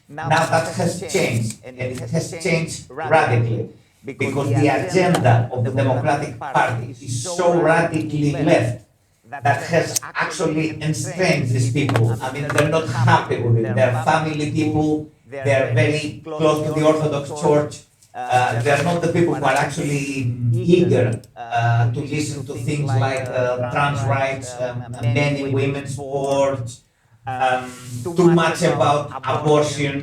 Now that has changed, and it has changed radically, because the agenda of the Democratic Party is so radically left that has actually enstrained these people. I mean, they're not happy with it. They're family people. They're very close to the Orthodox Church. They're not the people who are actually eager to listen to things like trans rights, men and women's sports, too much about abortion,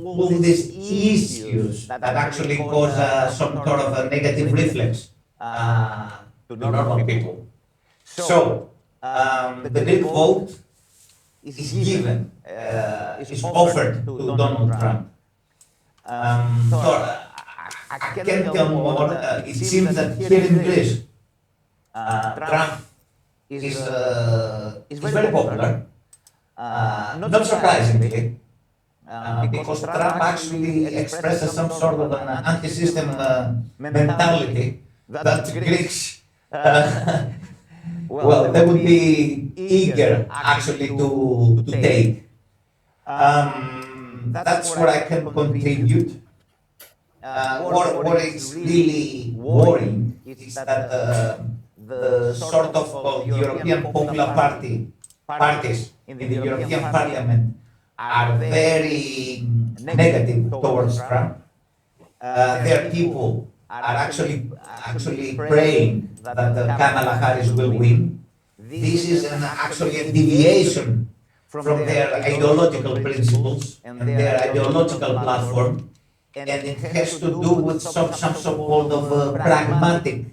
all these issues that actually cause some sort of a negative reflex to normal people. So, the Greek vote is given, is offered to Donald Trump. So, I can't tell more. It seems that here in Greece, Trump is very popular, not surprisingly, because Trump actually expresses some sort of an anti-system mentality that Greeks, they would be eager actually to take. That's what I can contribute. What is really worrying is that the sort of European Popular parties in the European Parliament are very negative towards Trump. Their people are actually praying that Kamala Harris will win. This is actually a deviation from their ideological principles and their ideological platform, and it has to do with some so-called pragmatic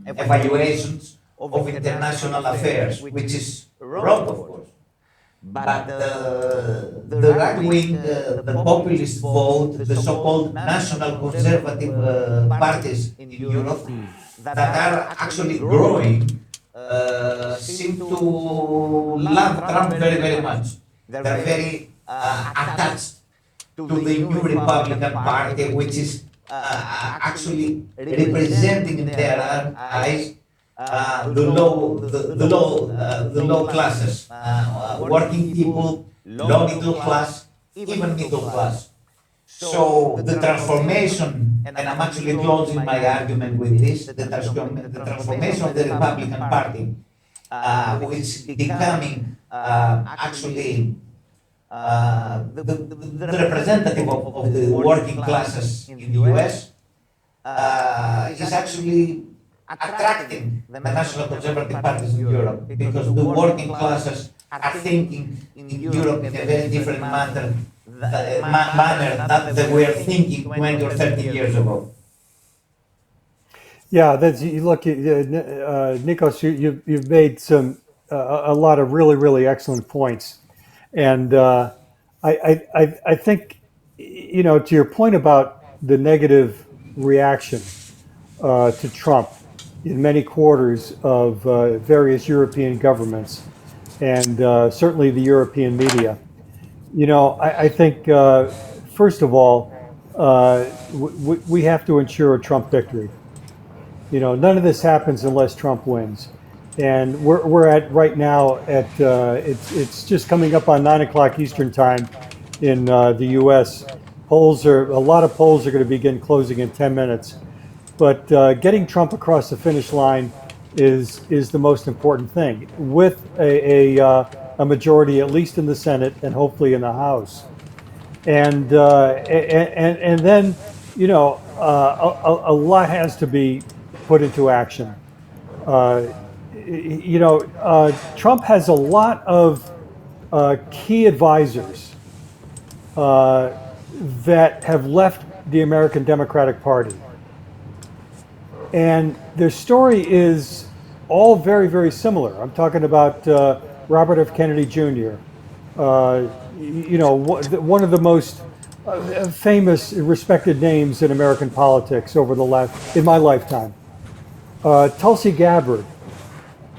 evaluations of international affairs, which is wrong, of course. But the right wing, the populist vote, the so-called national conservative parties in Europe that are actually growing seem to love Trump very, very much. They're very attached to the new Republican Party, which is actually representing in their eyes the low classes, working people, low middle class, even middle class. So the transformation, and I'm actually closing my argument with this, the transformation of the Republican Party, which is becoming actually the representative of the working classes in the US, is actually attracting the National Conservative parties in Europe because the working classes are thinking in Europe in a very different manner, that they were thinking 20 or 30 years ago. Yeah, that's you look. Nikos, you've made a lot of really excellent points, and I think to your point about the negative reaction to Trump in many quarters of various European governments, and certainly the European media. I think first of all, we have to ensure a Trump victory. None of this happens unless Trump wins. And we're at right now at it's just coming up on 9 o'clock Eastern time in the U.S. A lot of polls are going to begin closing in 10 minutes. But getting Trump across the finish line is the most important thing, with a majority at least in the Senate and hopefully in the House. And then a lot has to be put into action. Trump has a lot of key advisors that have left the American Democratic Party. And their story is all very similar. I'm talking about Robert F. Kennedy Jr., one of the most famous, respected names in American politics in my lifetime. Tulsi Gabbard,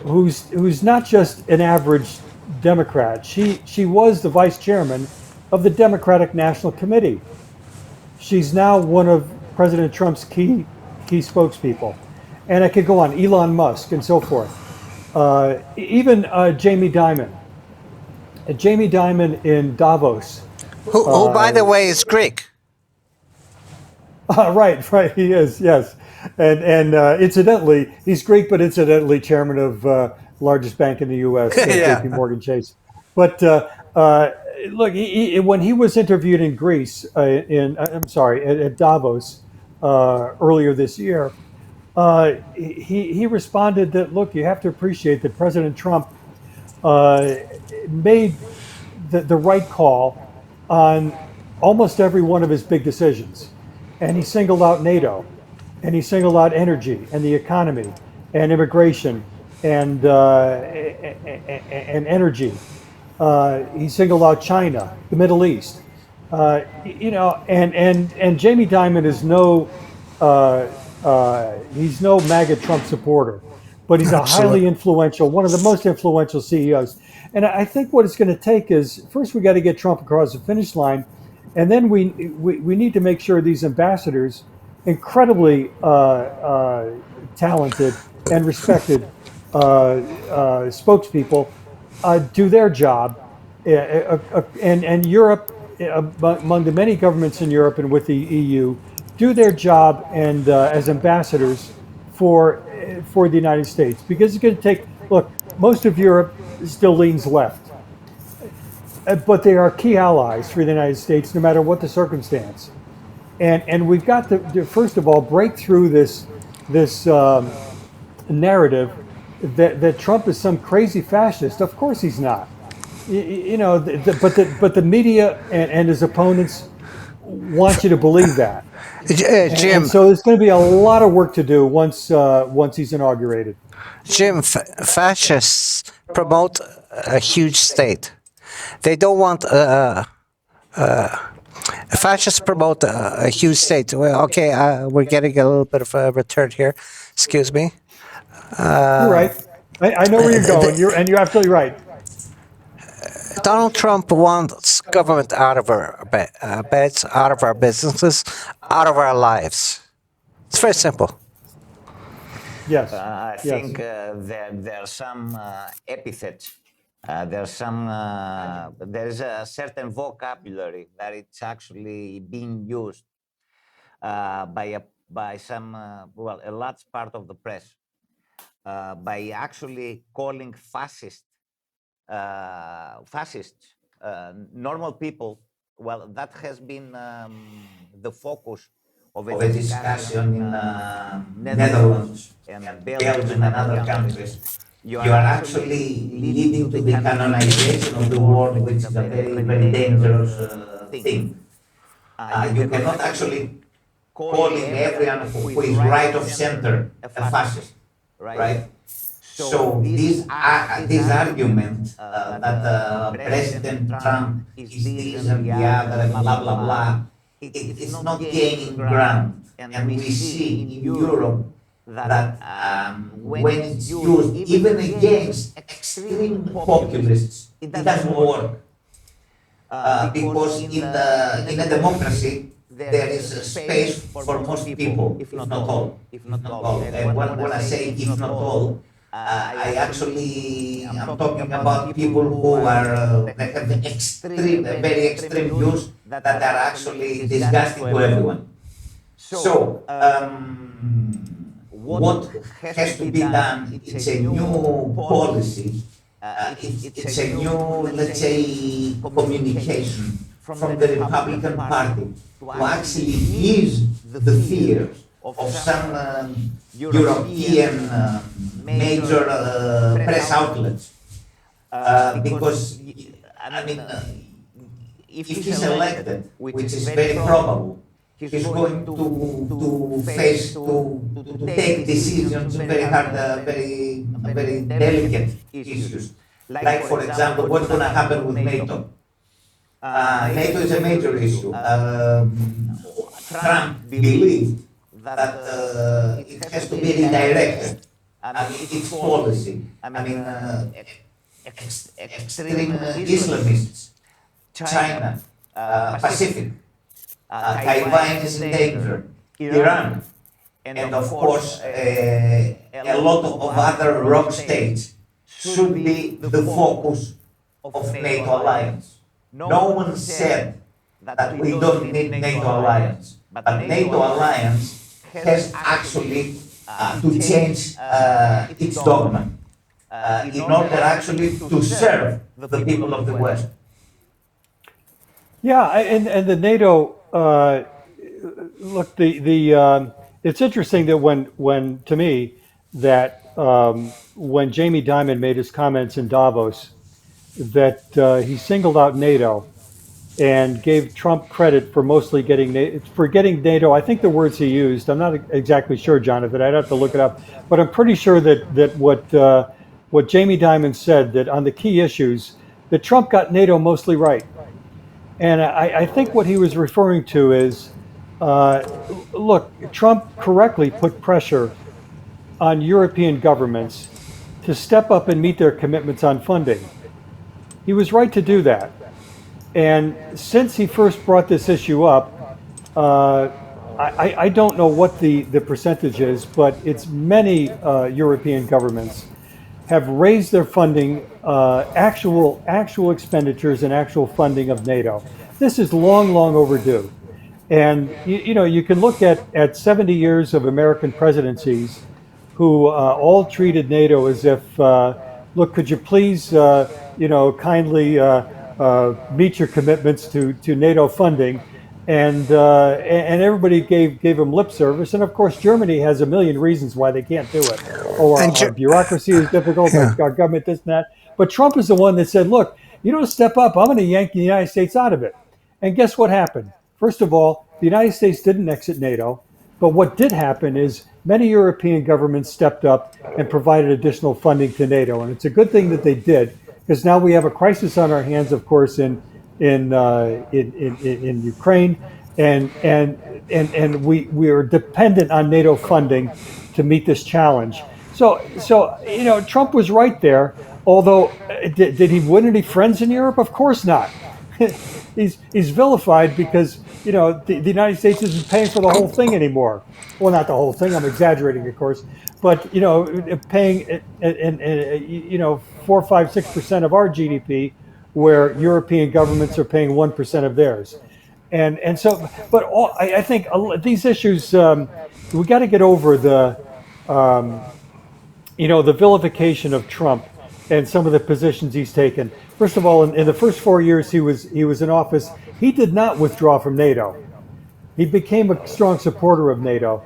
who's not just an average Democrat. She was the vice chairman of the Democratic National Committee. She's now one of President Trump's key spokespeople, and I could go on. Elon Musk and so forth. Even Jamie Dimon. Jamie Dimon in Davos. Who by the way, is Greek. Right, he is, yes. And incidentally, he's Greek, but incidentally chairman of largest bank in the U.S., Yeah. JP Morgan Chase. But look, when he was interviewed in Greece, at Davos earlier this year, he responded that, look, you have to appreciate that President Trump made the right call on almost every one of his big decisions. And he singled out NATO, and he singled out energy and the economy and immigration and energy. He singled out China, the Middle East. And Jamie Dimon is he's no MAGA Trump supporter, but he's a highly influential, one of the most influential CEOs. And I think what it's going to take is, first we got to get Trump across the finish line, and then we need to make sure these ambassadors, incredibly talented and respected spokespeople, do their job. And Europe, among the many governments in Europe and with the EU, do their job and as ambassadors for the United States, because it's going to take. Look, most of Europe still leans left, but they are key allies for the United States, no matter what the circumstance. And we've got to first of all break through this narrative that Trump is some crazy fascist. Of course he's not. But the media and his opponents want you to believe that. Jim, And so there's going to be a lot of work to do once he's inaugurated. Jim, fascists promote a huge state. They don't want fascists promote a huge state. Well, okay, we're getting a little bit of a return here. Excuse me. You're right. I know where you're going. You're absolutely right. Donald Trump wants government out of our beds, out of our businesses, out of our lives. It's very simple. Yes. I Yes. think there are some epithets. There is a certain vocabulary that it's actually being used by some a large part of the press by actually calling fascists normal people. Well, that has been the focus of a discussion in Netherlands Belgium and other countries, you are actually leading to the canonization of the word, which is a very, very dangerous thing. You cannot actually calling everyone who is right of center a fascist, right? So this argument that President Trump is this and the other and blah blah blah, it is not gaining ground, and we see in Europe that when it's used even against extreme populists, it doesn't work. Because in a democracy, there is a space for most people, if not all. And when I say if not all, I actually am talking about people who are that have extreme, very extreme views that are actually disgusting to everyone. So what has to be done? It's a new policy. It's a new, let's say, communication from the Republican Party to actually ease the fears of some European major press outlets. Because, I mean, if he's elected, which is very probable, he's going to face, to take decisions, very hard, very delicate issues. Like, for example, what's going to happen with NATO? NATO is a major issue. Trump believed that it has to be redirected. Its policy. Extreme Islamists, China, Pacific, Taiwan is in danger, Iran, and of course a lot of other rogue states should be the focus of NATO alliance. No one said that we don't need NATO alliance, but NATO alliance has actually to change its dogma in order actually to serve the people of the West. Yeah, and the NATO, look, it's interesting that when to me, that when Jamie Dimon made his comments in Davos, that he singled out NATO and gave Trump credit for mostly getting NATO. I think the words he used, I'm not exactly sure, Jonathan, I'd have to look it up, but I'm pretty sure that what Jamie Dimon said, that on the key issues, that Trump got NATO mostly right. And I think what he was referring to is, look, Trump correctly put pressure on European governments to step up and meet their commitments on funding. He was right to do that. And since he first brought this issue up, I don't know what the percentage is, but it's many European governments have raised their funding, actual expenditures and actual funding of NATO. This is long overdue. And you can look at 70 years of American presidencies who all treated NATO as if, look, could you please, kindly meet your commitments to NATO funding, and everybody gave them lip service. And of course, Germany has a million reasons why they can't do it. Our bureaucracy is difficult. Yeah. Our government, this and that. But Trump is the one that said, "Look, you don't step up, I'm going to yank the United States out of it." And guess what happened? First of all, the United States didn't exit NATO. But what did happen is many European governments stepped up and provided additional funding to NATO, and it's a good thing that they did, because now we have a crisis on our hands, of course, in Ukraine, and we are dependent on NATO funding to meet this challenge. So Trump was right there. Although, did he win any friends in Europe? Of course not. He's vilified because the United States isn't paying for the whole thing anymore. Well, not the whole thing. I'm exaggerating, of course, but paying 4, 5, 6% of our GDP, where European governments are paying 1% of theirs, and so. But I think these issues, we got to get over the vilification of Trump and some of the positions he's taken. First of all, in the first 4 years he was in office, he did not withdraw from NATO. He became a strong supporter of NATO.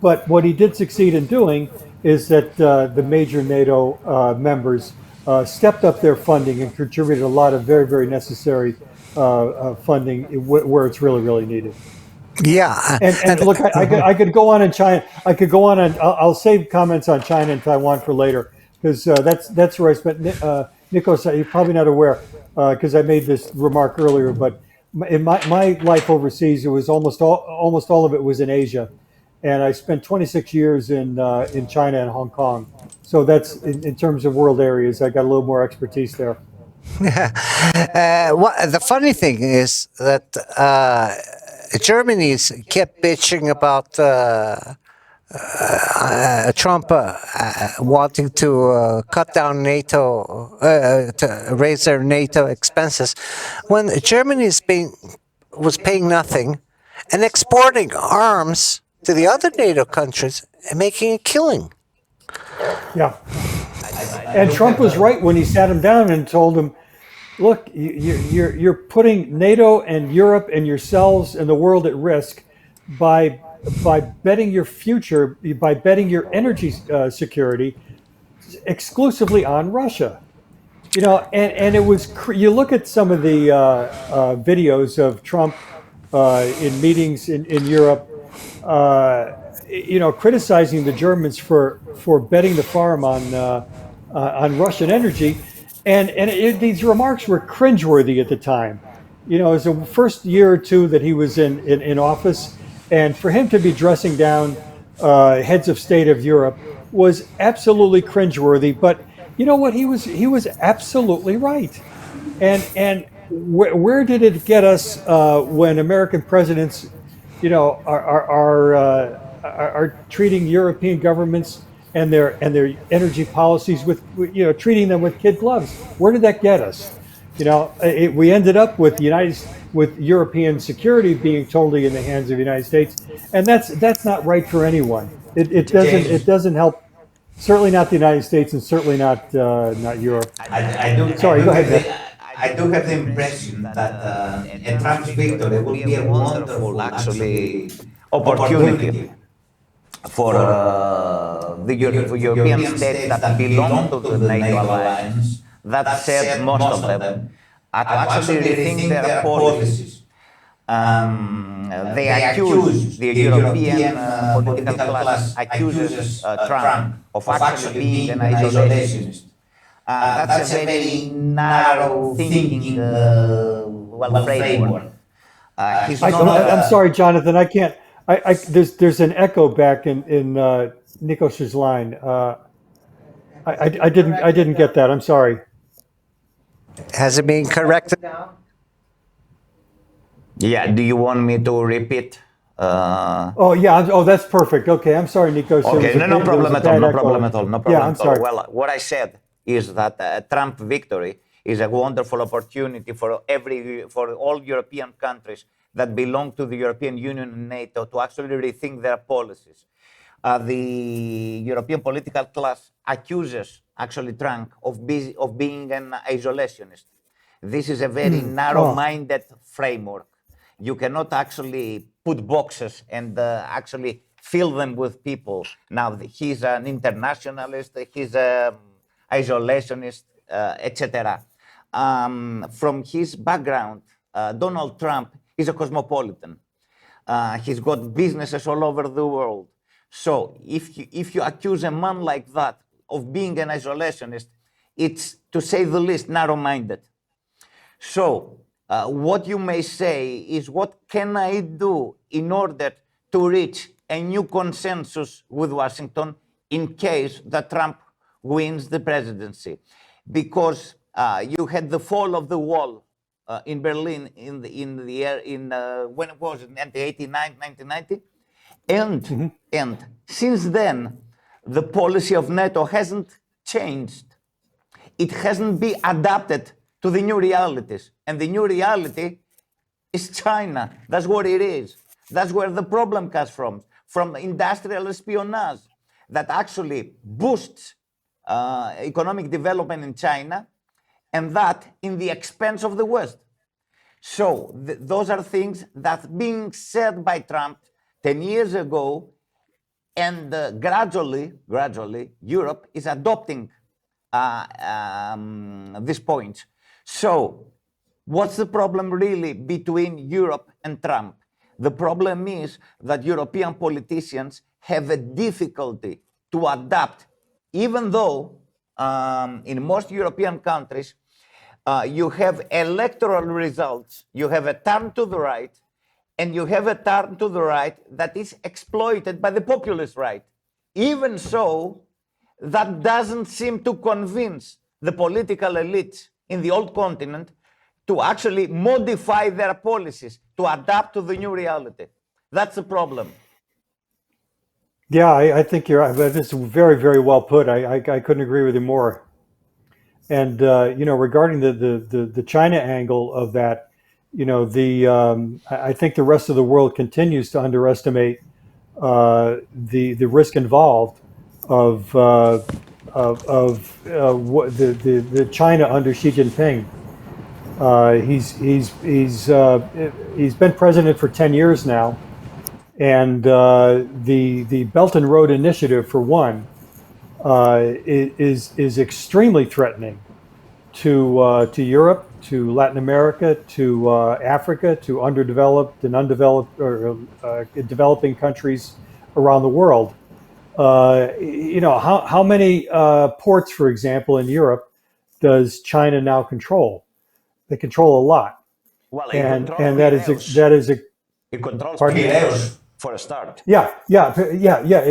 But what he did succeed in doing is that the major NATO members stepped up their funding and contributed a lot of very, very necessary funding where it's really, really needed. Yeah, And look, I could go on in China. I could go on and I'll save comments on China and Taiwan for later because that's where I spent. Nikos, you're probably not aware because I made this remark earlier, but in my life overseas, it was almost all of it was in Asia, and I spent 26 years in China and Hong Kong. So that's in terms of world areas, I got a little more expertise there. the funny thing is that Germany's kept bitching about Trump wanting to cut down NATO, to raise their NATO expenses, when Germany was paying nothing and exporting arms to the other NATO countries and making a killing. Yeah. And Trump was right when he sat him down and told him, look, you're putting NATO and Europe and yourselves and the world at risk by betting your future, by betting your energy security exclusively on Russia. You know, and it was, you look at some of the videos of Trump in meetings in Europe, you know, criticizing the Germans for betting the farm on Russian energy, and these remarks were cringeworthy at the time. You know, it was the first year or two that he was in office, and for him to be dressing down heads of state of Europe was absolutely cringeworthy. But you know what? He was absolutely right. And where did it get us when American presidents, you know, are treating European governments and their energy policies with, you know, treating them with kid gloves? Where did that get us? You know, we ended up with with European security being totally in the hands of the United States, and that's not right for anyone. It doesn't help. Certainly not the United States, and certainly not Europe. Sorry, go ahead, Nick. I do have the impression that a Trump's victory would be a wonderful, actually, opportunity for for European states that belong to the NATO alliance, that said most of them, to actually rethink their policies. They accuse the European political class accuses Trump of actually being an isolationist. That's a very narrow thinking framework. He's not. I'm sorry, Jonathan. I can't. There's an echo back in Nikos's line. I didn't get that. I'm sorry. Has it been corrected? Yeah, do you want me to repeat? Oh yeah. Oh, that's perfect. Okay, I'm sorry, Nikos. Okay, no problem at all. No problem at all. No problem Yeah, I'm at all. sorry. Well, what I said is that Trump victory is a wonderful opportunity for all European countries that belong to the European Union and NATO to actually rethink their policies. The European political class accuses actually Trump of being an isolationist. This is a very narrow-minded framework. You cannot actually put boxes and actually fill them with people. Now, he's an internationalist, he's an isolationist, etc. From his background, Donald Trump is a cosmopolitan. He's got businesses all over the world. So if you accuse a man like that of being an isolationist, it's, to say the least, narrow-minded. So what you may say is, what can I do in order to reach a new consensus with Washington in case that Trump wins the presidency? Because you had the fall of the wall in Berlin in when it was in 1989, 1990, and since then the policy of NATO hasn't changed. It hasn't been adapted to the new realities, and the new reality is China. That's what it is. That's where the problem comes from industrial espionage that actually boosts economic development in China, and that in the expense of the West. So those are things that being said by Trump 10 years ago And gradually, Europe is adopting this point. So, what's the problem really between Europe and Trump? The problem is that European politicians have a difficulty to adapt, even though in most European countries you have electoral results, you have a turn to the right, and you have a turn to the right that is exploited by the populist right. Even so, that doesn't seem to convince the political elites in the old continent to actually modify their policies to adapt to the new reality. That's the problem. Yeah, I think you're right. This is very, very well put. I couldn't agree with you more. And regarding the China angle of that, I think the rest of the world continues to underestimate the risk involved of what the China under Xi Jinping. He's been president for 10 years now, and the Belt and Road Initiative, for one, is extremely threatening to Europe, to Latin America, to Africa, to underdeveloped and undeveloped or developing countries around the world. How many ports, for example, in Europe, does China now control? They control a lot, Well, and that is a it controls pardon? Piraeus. for a start. Yeah,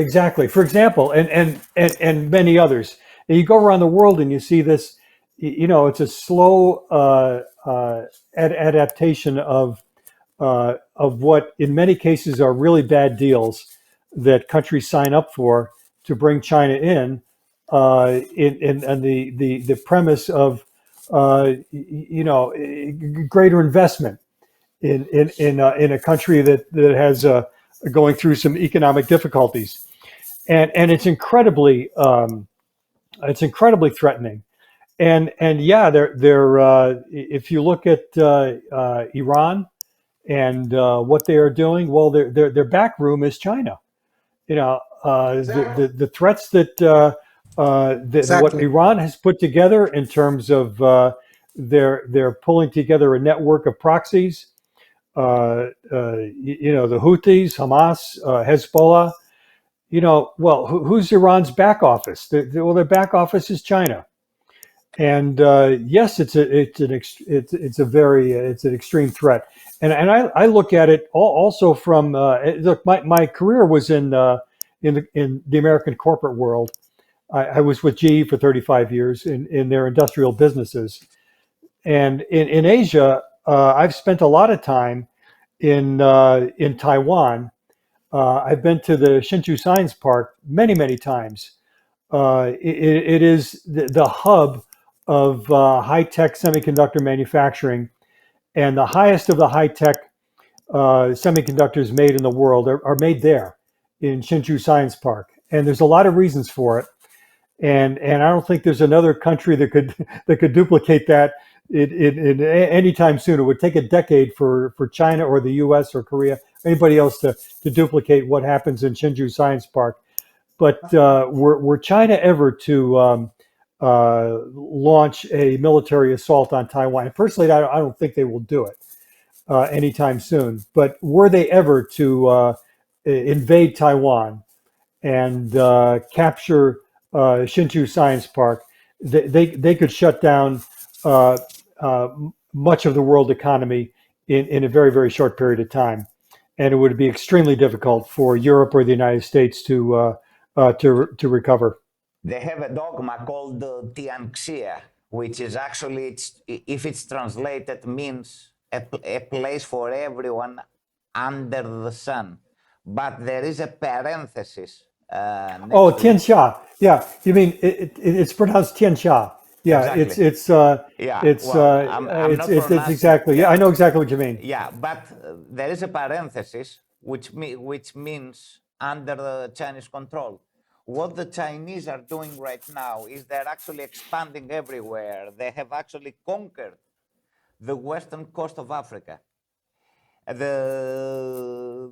exactly. For example, and many others. And you go around the world and you see this. It's a slow adaptation of what, in many cases, are really bad deals that countries sign up for to bring China in the premise of greater investment in a country that has going through some economic difficulties, and it's incredibly threatening. And yeah, they're if you look at Iran and what they are doing, well, their back room is China. The threats that what Exactly. Iran has put together in terms of they're pulling together a network of proxies. The Houthis, Hamas, Hezbollah. Well, who's Iran's back office? Their back office is China. And yes, it's an extreme threat. And I look at it also from look. My career was in the American corporate world. I was with GE for 35 years in their industrial businesses, and in Asia, I've spent a lot of time in Taiwan. I've been to the Hsinchu Science Park many times. It is the hub of high-tech semiconductor manufacturing, and the highest of the high-tech semiconductors made in the world are made there in Hsinchu Science Park. And there's a lot of reasons for it. And I don't think there's another country that could that could duplicate that in any time soon. It would take a decade for China or the U.S. or Korea, anybody else to duplicate what happens in Hsinchu Science Park. But were China ever to launch a military assault on Taiwan, and personally, I don't think they will do it anytime soon. But were they ever to invade Taiwan and capture Hsinchu Science Park, they could shut down uh, much of the world economy in a very short period of time, and it would be extremely difficult for Europe or the United States to recover. They have a dogma called Tianxia, which is actually, if it's translated, means a place for everyone under the sun. But there is a parenthesis Oh, next to it. Tianxia. Yeah, you mean it's pronounced Tianxia. Yeah, Exactly. Yeah. Well, I'm not it's pronouncing. exactly. Yeah, I know exactly what you mean. Yeah, but there is a parenthesis which means under the Chinese control. What the Chinese are doing right now is they're actually expanding everywhere. They have actually conquered the western coast of Africa, the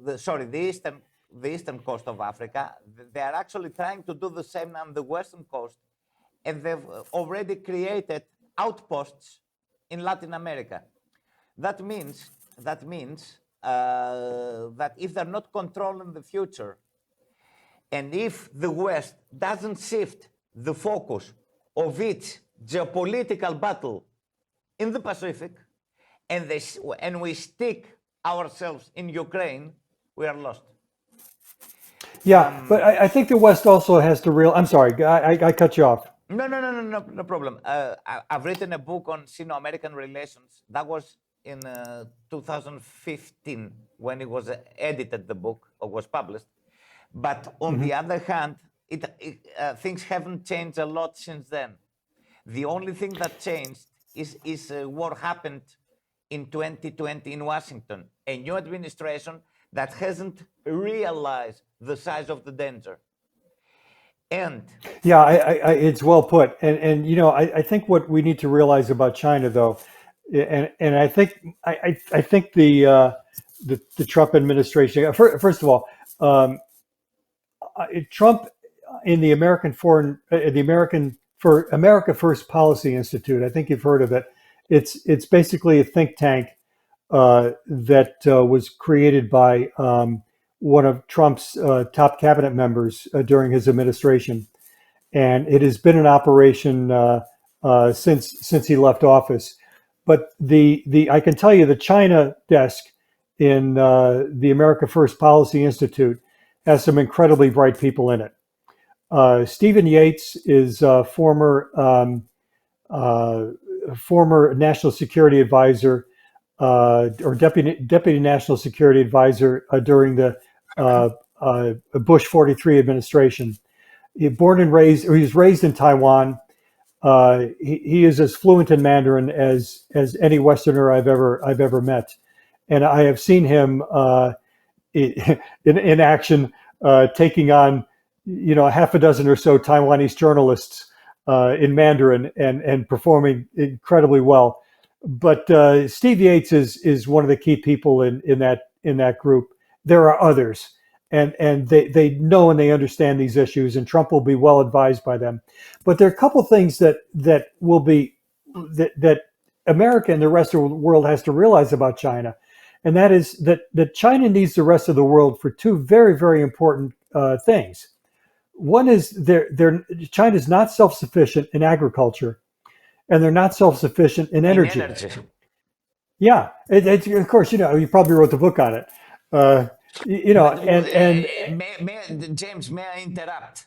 eastern the eastern coast of Africa. They are actually trying to do the same on the western coast, and they've already created outposts in Latin America. That means that if they're not controlling the future, and if the West doesn't shift the focus of its geopolitical battle in the Pacific, and we stick ourselves in Ukraine, we are lost. Yeah, but I think the West also has to real. I'm sorry, I cut you off. No problem. I've written a book on Sino-American relations. That was in 2015 when it was edited, the book, or was published. But on the other hand, things haven't changed a lot since then. The only thing that changed is what happened in 2020 in Washington, a new administration that hasn't realized the size of the danger. And yeah, it's well put. And you know, I think what we need to realize about China, though, and I think the Trump administration. First of all, Trump in the America First Policy Institute. I think you've heard of it. It's basically a think tank that was created by one of Trump's top cabinet members during his administration, and it has been in operation since he left office. But I can tell you the China desk in the America First Policy Institute has some incredibly bright people in it. Stephen Yates is former national security advisor or deputy national security advisor during the Bush 43 administration. He was raised in Taiwan. He is as fluent in Mandarin as any Westerner I've ever met, and I have seen him in action, taking on half a dozen or so Taiwanese journalists in Mandarin and performing incredibly well. But Steve Yates is one of the key people in that group. There are others, and they know and they understand these issues, and Trump will be well advised by them. But there are a couple of things that will be that America and the rest of the world has to realize about China, and that is that China needs the rest of the world for two very, very important things. One is China's not self-sufficient in agriculture, and they're not self-sufficient in energy. Yeah, of course, you probably wrote the book on it. James, may I interrupt?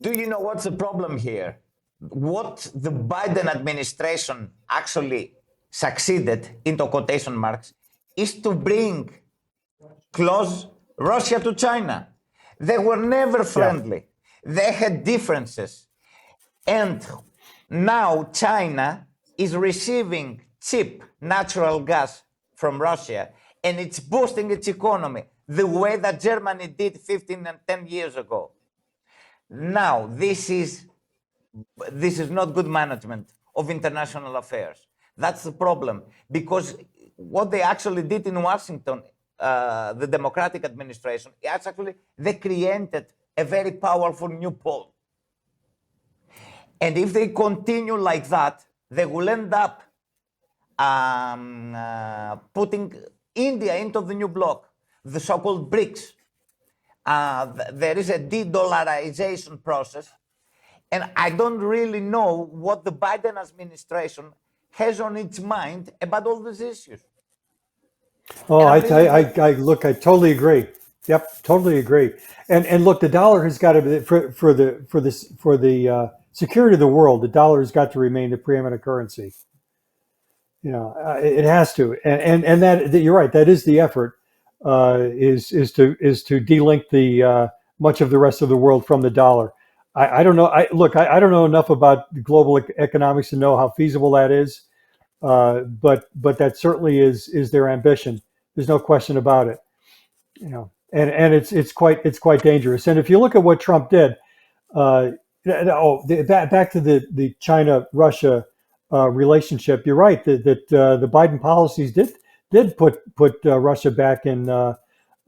Do you know what's the problem here? What the Biden administration actually succeeded, into quotation marks, is to bring close Russia to China. They were never friendly. Yeah. They had differences. And now China is receiving cheap natural gas from Russia, and it's boosting its economy the way that Germany did 15 and 10 years ago. Now, this is not good management of international affairs. That's the problem, because what they actually did in Washington, the Democratic administration, actually they created a very powerful new pole. And if they continue like that, they will end up putting India into the new bloc, the so-called BRICS. There is a de-dollarization process, and I don't really know what the Biden administration has on its mind about all these issues. Oh, I totally agree. Yep, totally agree. And look, the dollar has got to be for the security of the world. The dollar has got to remain the preeminent currency. It has to. And that you're right. That is the effort. Is to delink the much of the rest of the world from the dollar. I don't know. I don't know enough about global economics to know how feasible that is. But that certainly is their ambition. There's no question about it. And it's quite dangerous. And if you look at what Trump did, back to the China-Russia relationship, you're right that the Biden policies did put Russia back in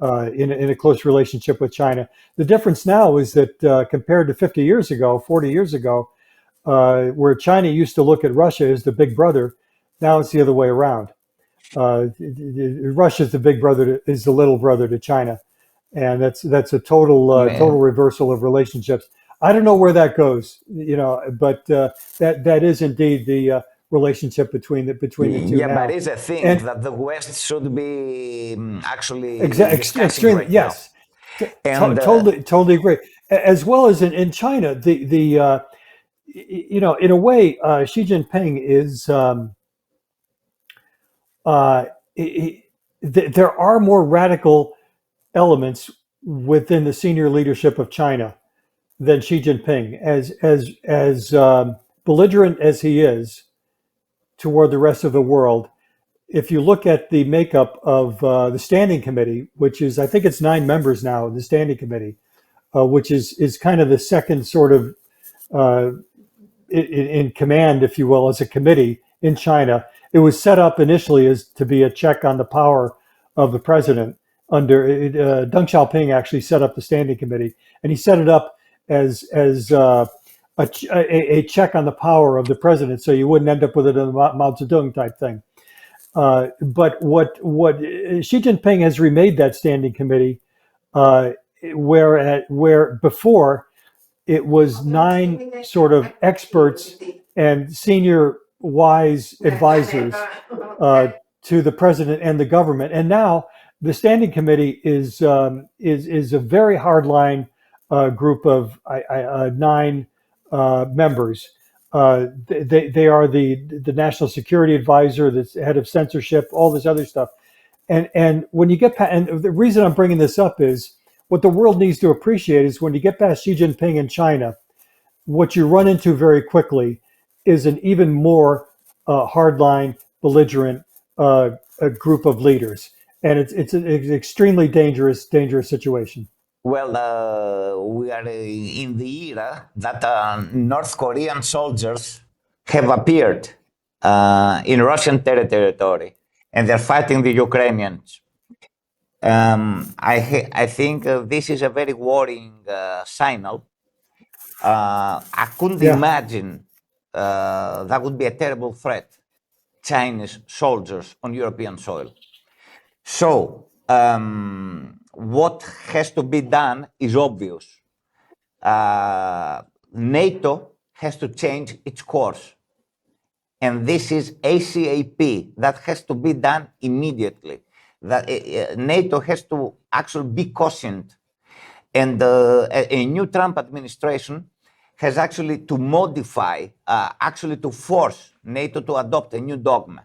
in a close relationship with China. The difference now is that compared to 50 years ago, 40 years ago, where China used to look at Russia as the big brother, now it's the other way around. Russia is the big brother, is the little brother to China, and that's a total reversal of relationships. I don't know where that goes, but that is indeed the relationship between the two Yeah, now. but it's a thing And that the West should be actually discussing extremely, right now. yes, And totally agree. As well as in China, in a way, Xi Jinping is. There are more radical elements within the senior leadership of China than Xi Jinping, as belligerent as he is toward the rest of the world. If you look at the makeup of the standing committee, which is, I think it's 9 members now, the standing committee, which is kind of the second sort of in command, if you will, as a committee in China. It was set up initially as to be a check on the power of the president. Under Deng Xiaoping actually set up the standing committee, and he set it up as a check on the power of the president, so you wouldn't end up with it in a Mao Zedong type thing. But what Xi Jinping has remade that standing committee, where before it was 9 sort of experts and senior wise advisors to the president and the government, and now the standing committee is a very hardline group of 9 members. They are the national security advisor, the head of censorship, all this other stuff. And when you get past, and the reason I'm bringing this up is what the world needs to appreciate is when you get past Xi Jinping in China, what you run into very quickly is an even more hardline, belligerent a group of leaders, and it's an extremely dangerous situation. well, we are in the era that North Korean soldiers have appeared in Russian territory, and they're fighting the Ukrainians. I think this is a very worrying signal. I couldn't Yeah. imagine that would be a terrible threat, Chinese soldiers on European soil. So, what has to be done is obvious. NATO has to change its course. And this is ACAP. That has to be done immediately. That NATO has to actually be cautioned. And a new Trump administration has actually to modify, actually to force NATO to adopt a new dogma.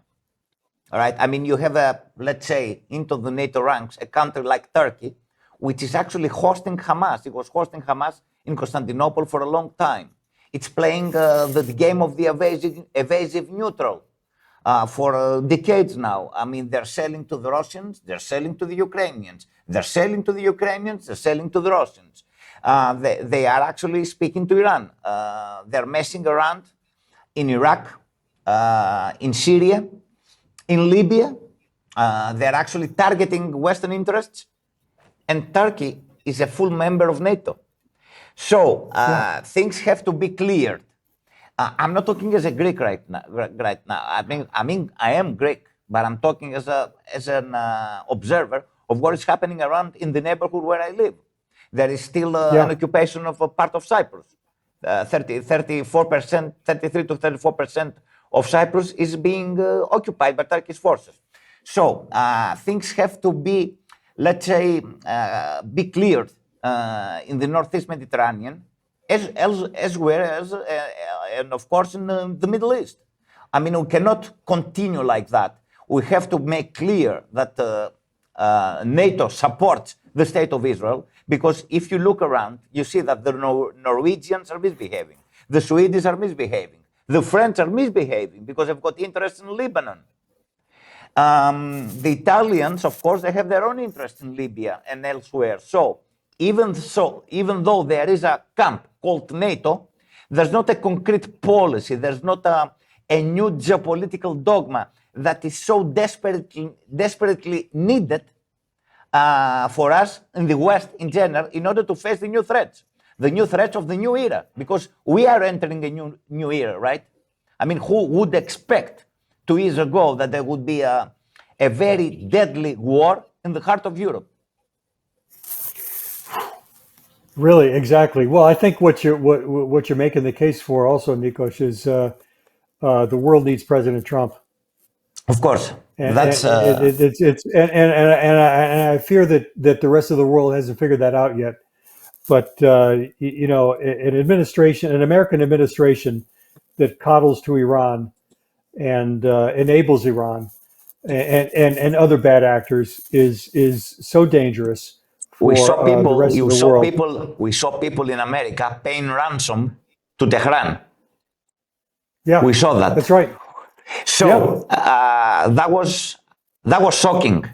All right. I mean, you have let's say, into the NATO ranks, a country like Turkey, which is actually hosting Hamas. It was hosting Hamas in Constantinople for a long time. It's playing the game of the evasive neutral for decades now. I mean, they're selling to the Russians, they're selling to the Ukrainians, they're selling to the Ukrainians, they're selling to the Russians. They are actually speaking to Iran. They're messing around in Iraq, in Syria, in Libya. They're actually targeting Western interests, and Turkey is a full member of NATO. So things have to be cleared. I'm not talking as a Greek right now. I mean, I am Greek, but I'm talking as an observer of what is happening around in the neighborhood where I live. There is still an occupation of a part of Cyprus. 34%, 33 to 34% of Cyprus is being occupied by Turkish forces. So things have to be, let's say, be cleared in the Northeast Mediterranean, as well as, and of course, in the Middle East. I mean, we cannot continue like that. We have to make clear that NATO supports the state of Israel, because if you look around, you see that the Norwegians are misbehaving, the Swedes are misbehaving, the French are misbehaving because they've got interest in Lebanon. The Italians, of course, they have their own interest in Libya and elsewhere. So, even though there is a camp called NATO, there's not a concrete policy, there's not a new geopolitical dogma that is so desperately needed for us in the West in general in order to face the new threats of the new era, because we are entering a new era, right? I mean, who would expect 2 years ago that there would be a very deadly war in the heart of Europe? Really, exactly. Well, I think what you're making the case for also, Nikos, is the world needs President Trump. Of course, And, that's it's and I fear that the rest of the world hasn't figured that out yet. But you know, an American administration that coddles to Iran and enables Iran and other bad actors is so dangerous we for saw people. the rest of You the saw world. people. We saw people in America paying ransom to Tehran. Yeah, We saw that. that's right. So that was shocking.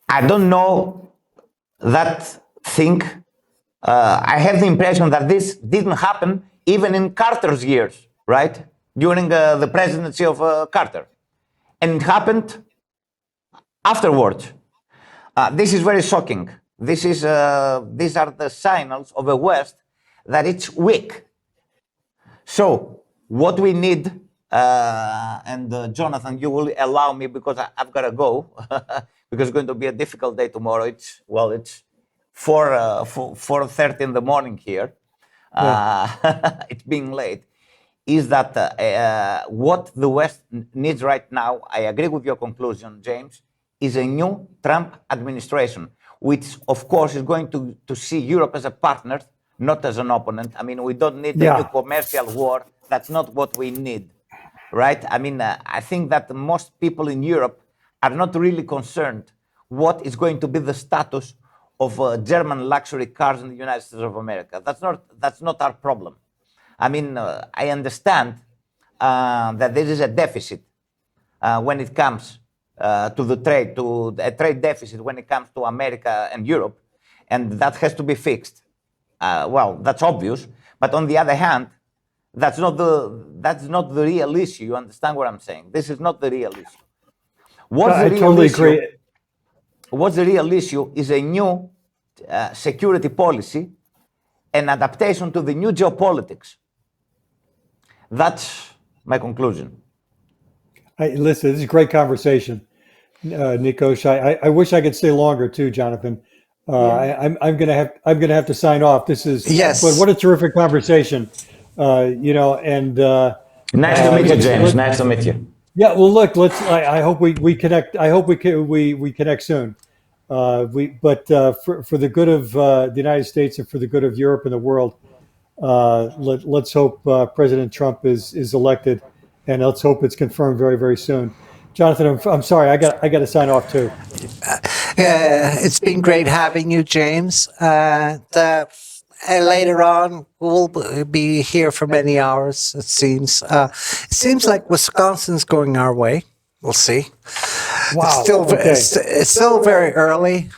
I don't know that thing. I have the impression that this didn't happen even in Carter's years, right? During the presidency of Carter, and it happened afterwards. This is very shocking. These are the signals of a West that it's weak. So what we need, and Jonathan, you will allow me because I've got to go because it's going to be a difficult day tomorrow. It's 4:30 in the morning here. It's being late. Is that what the West needs right now? I agree with your conclusion, James. Is a new Trump administration, which of course is going to see Europe as a partner, not as an opponent. I mean, we don't need a new commercial war. That's not what we need, right? I mean, I think that most people in Europe are not really concerned what is going to be the status of German luxury cars in the United States of America. That's not our problem. I mean, I understand that there is a deficit when it comes to a trade deficit when it comes to America and Europe, and that has to be fixed. Well, that's obvious. But on the other hand, that's not the real issue. You understand what I'm saying? This is not the real issue. I totally agree. What's the real issue is a new security policy and adaptation to the new geopolitics. That's my conclusion. Listen, this is a great conversation, Nikos. I wish I could stay longer too, Jonathan. I'm gonna have to sign off. This is but what a terrific conversation. You know, and nice to meet you, James. Nice to meet you. Yeah, well, look, I hope we connect. I hope we connect soon. For the good of the United States and for the good of Europe and the world, let's hope President Trump is elected, and let's hope it's confirmed very, very soon. Jonathan, I'm sorry, I got to sign off too. It's been great having you, James. Later on, we'll be here for many hours, it seems. It seems like Wisconsin's going our way. We'll see. Wow. It's still very early.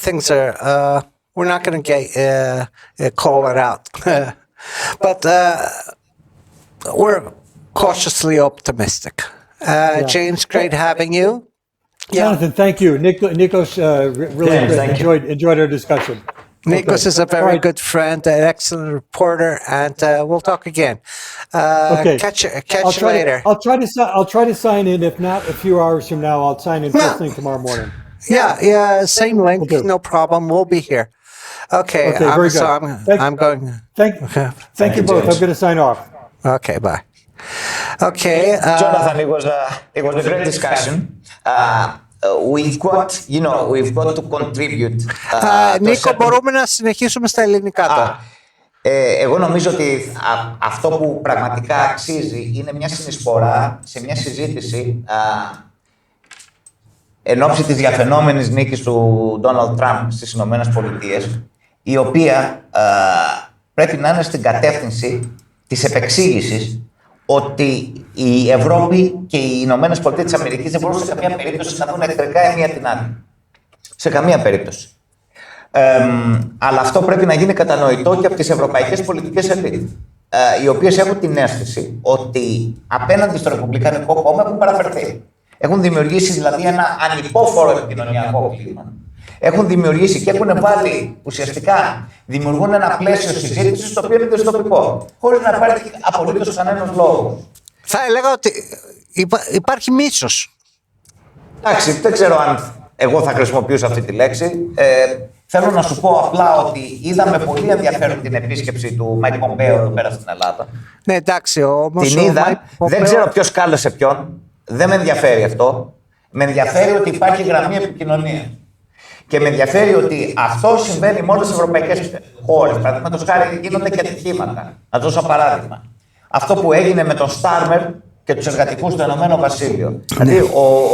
Things are, we're not going to call it out. But we're cautiously optimistic. James, great having you. Jonathan, thank you. Nikos, really enjoyed our discussion. Nikos is a very good friend, an excellent reporter, and we'll talk again. Catch you later. I'll try to sign in. If not, a few hours from now, I'll sign in first thing tomorrow morning. Yeah, same link, no problem. We'll be here. Okay, very good. So I'm going. Thank you both. I'm going to sign off. Okay, bye. Okay, Jonathan, it was a great discussion. We've got to contribute. Νίκο, μπορούμε να συνεχίσουμε στα ελληνικά τώρα. Εγώ νομίζω ότι αυτό που πραγματικά αξίζει είναι μια συνεισφορά σε μια συζήτηση εν ώψη της διαφαινόμενης νίκης του Ντόναλντ Τραμπ στις Ηνωμένες Πολιτείες, η οποία πρέπει να είναι στην κατεύθυνση της επεξήγησης ότι η Ευρώπη και οι Ηνωμένες Πολιτείες της Αμερικής δεν μπορούν σε καμία περίπτωση να δουν εχθρικά η μία την άλλη. Σε καμία περίπτωση. Αλλά αυτό πρέπει να γίνει κατανοητό και από τις ευρωπαϊκές πολιτικές ελίτ, οι οποίες έχουν την αίσθηση ότι απέναντι στο Ρεπουμπλικανικό κόμμα έχουν παραφερθεί. Έχουν δημιουργήσει δηλαδή ένα ανυπόφορο επικοινωνιακό κλίμα. Έχουν δημιουργήσει και έχουν βάλει ουσιαστικά, δημιουργούν ένα πλαίσιο συζήτησης το οποίο είναι δυστοπικό, χωρίς να υπάρχει απολύτως κανένας λόγος. Θα έλεγα ότι υπάρχει μίσος. Εντάξει, δεν ξέρω αν εγώ θα χρησιμοποιούσα αυτή τη λέξη. Θέλω να σου πω απλά ότι είδαμε πολύ ενδιαφέρον την επίσκεψη του Μάικ Πομπέο εδώ πέρα στην Ελλάδα. Ναι, εντάξει, όμως. Την είδα, δεν ξέρω ποιος κάλεσε ποιον. Δεν με ενδιαφέρει αυτό. Με ενδιαφέρει ότι υπάρχει γραμμή επικοινωνία. Και με ενδιαφέρει ότι αυτό συμβαίνει με όλες τις ευρωπαϊκές χώρες. Παραδείγματος χάρη γίνονται και ατυχήματα. Να δώσω παράδειγμα. Αυτό που έγινε με τον Στάρμερ και τους εργατικούς του Ηνωμένο Βασίλειο. Δηλαδή,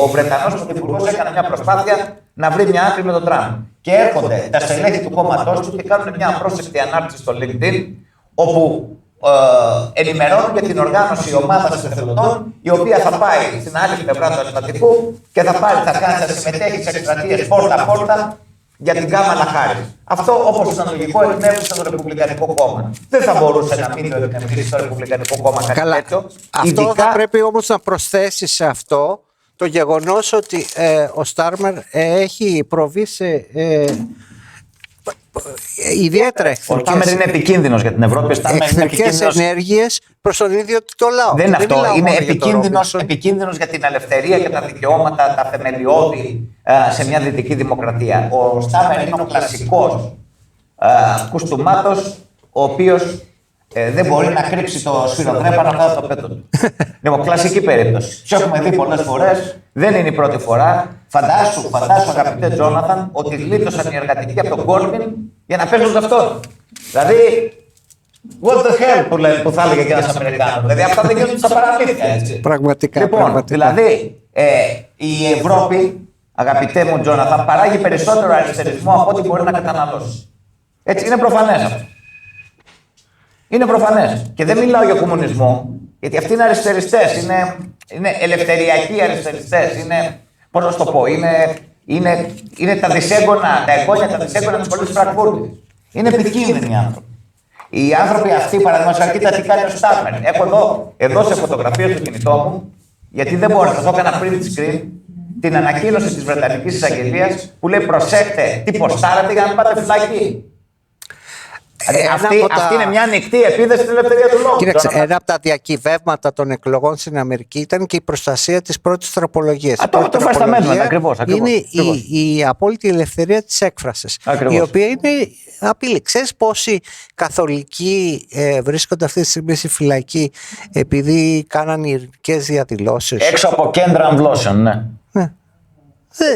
ο Βρετανός Πρωθυπουργός έκανε μια προσπάθεια να βρει μια άκρη με τον Τραμπ. Και έρχονται τα στελέχη του κόμματός του και κάνουν μια απρόσεκτη ανάρτηση στο LinkedIn, όπου ενημερώνουν για την οργάνωση ομάδας εθελοντών, η οποία θα πάει στην άλλη πλευρά του Ατλαντικού και θα συμμετέχει σε εκστρατείες πόρτα-πόρτα για την Κάμαλα Χάρις. Αυτό, όπως ήταν λογικό, εκνεύρισε το Ρεπουμπλικανικό Κόμμα. Δεν θα μπορούσε να μην το εκνευρίσει το Ρεπουμπλικανικό Κόμμα κάτι τέτοιο. Αυτό ειδικά... θα πρέπει όμως να προσθέσει σε αυτό το γεγονός ότι ο Στάρμερ έχει προβεί σε ιδιαίτερα εχθρικές. Είναι επικίνδυνος για την Ευρώπη. Εχθρικές ενέργειες προς τον ίδιο το λαό. Δεν είναι αυτό. Είναι επικίνδυνος για την ελευθερία και τα δικαιώματα, τα θεμελιώδη σε μια δυτική δημοκρατία. Ο Στάμερ είναι ο κλασικός κουστούμάτος, ο οποίος δεν μπορεί να κρύψει το σφυροδρέπανο κάτω από το πέτο του. Λοιπόν, κλασική περίπτωση. Τι έχουμε δει πολλές φορές, δεν είναι η πρώτη φορά. Φαντάσου, αγαπητέ Τζόναθαν, ότι γλίτωσαν οι εργατικοί από τον Κόρμπιν για να παίζουν ταυτόν. Δηλαδή, what the hell που θα έλεγε και ένας Αμερικάνος. Δηλαδή, αυτά δεν γίνονται στα παραμύθια, έτσι. Πραγματικά. Λοιπόν, πραγματικά. δηλαδή, η Ευρώπη, αγαπητέ μου Τζόναθαν, παράγει περισσότερο αριστερισμό από ό,τι μπορεί να καταναλώσει. Έτσι, είναι προφανές αυτό. Είναι προφανές. Και δεν μιλάω για κομμουνισμό, γιατί αυτοί είναι αριστεριστές, είναι ελευθεριακοί αριστεριστές, είναι, πώς να σου το πω, είναι τα δυσέγγωνα, τα εγγόνια, τα δυσέγγωνα της σχολής Φραγκφούρτης. Είναι επικίνδυνοι άνθρωποι. Οι άνθρωποι αυτοί, παραδείγματος χάρη, κοίτα τι κάνει ο Στάρμερ. Έχω εδώ σε φωτογραφίες στο κινητό μου, γιατί δεν μπόρεσα, το έκανα print screen, την ανακοίνωση της Βρετανικής Εισαγγελίας που λέει προσέχτε, τι ποστάρετε για να μην πάτε φυλακή. Αυτή είναι μια ανοιχτή επίδεση στην ελευθερία του λόγου. Κοίταξε, ένα από τα διακυβεύματα των εκλογών στην Αμερική ήταν και η προστασία της πρώτης τροπολογίας. Η πρώτη τροπολογία ακριβώς. Είναι η απόλυτη ελευθερία της έκφρασης. Η οποία είναι απειλή. Ξέρεις πόσοι καθολικοί βρίσκονται αυτή τη στιγμή στη φυλακή επειδή κάνανε ειρηνικές διαδηλώσεις? Έξω από κέντρα αμβλώσεων, ναι.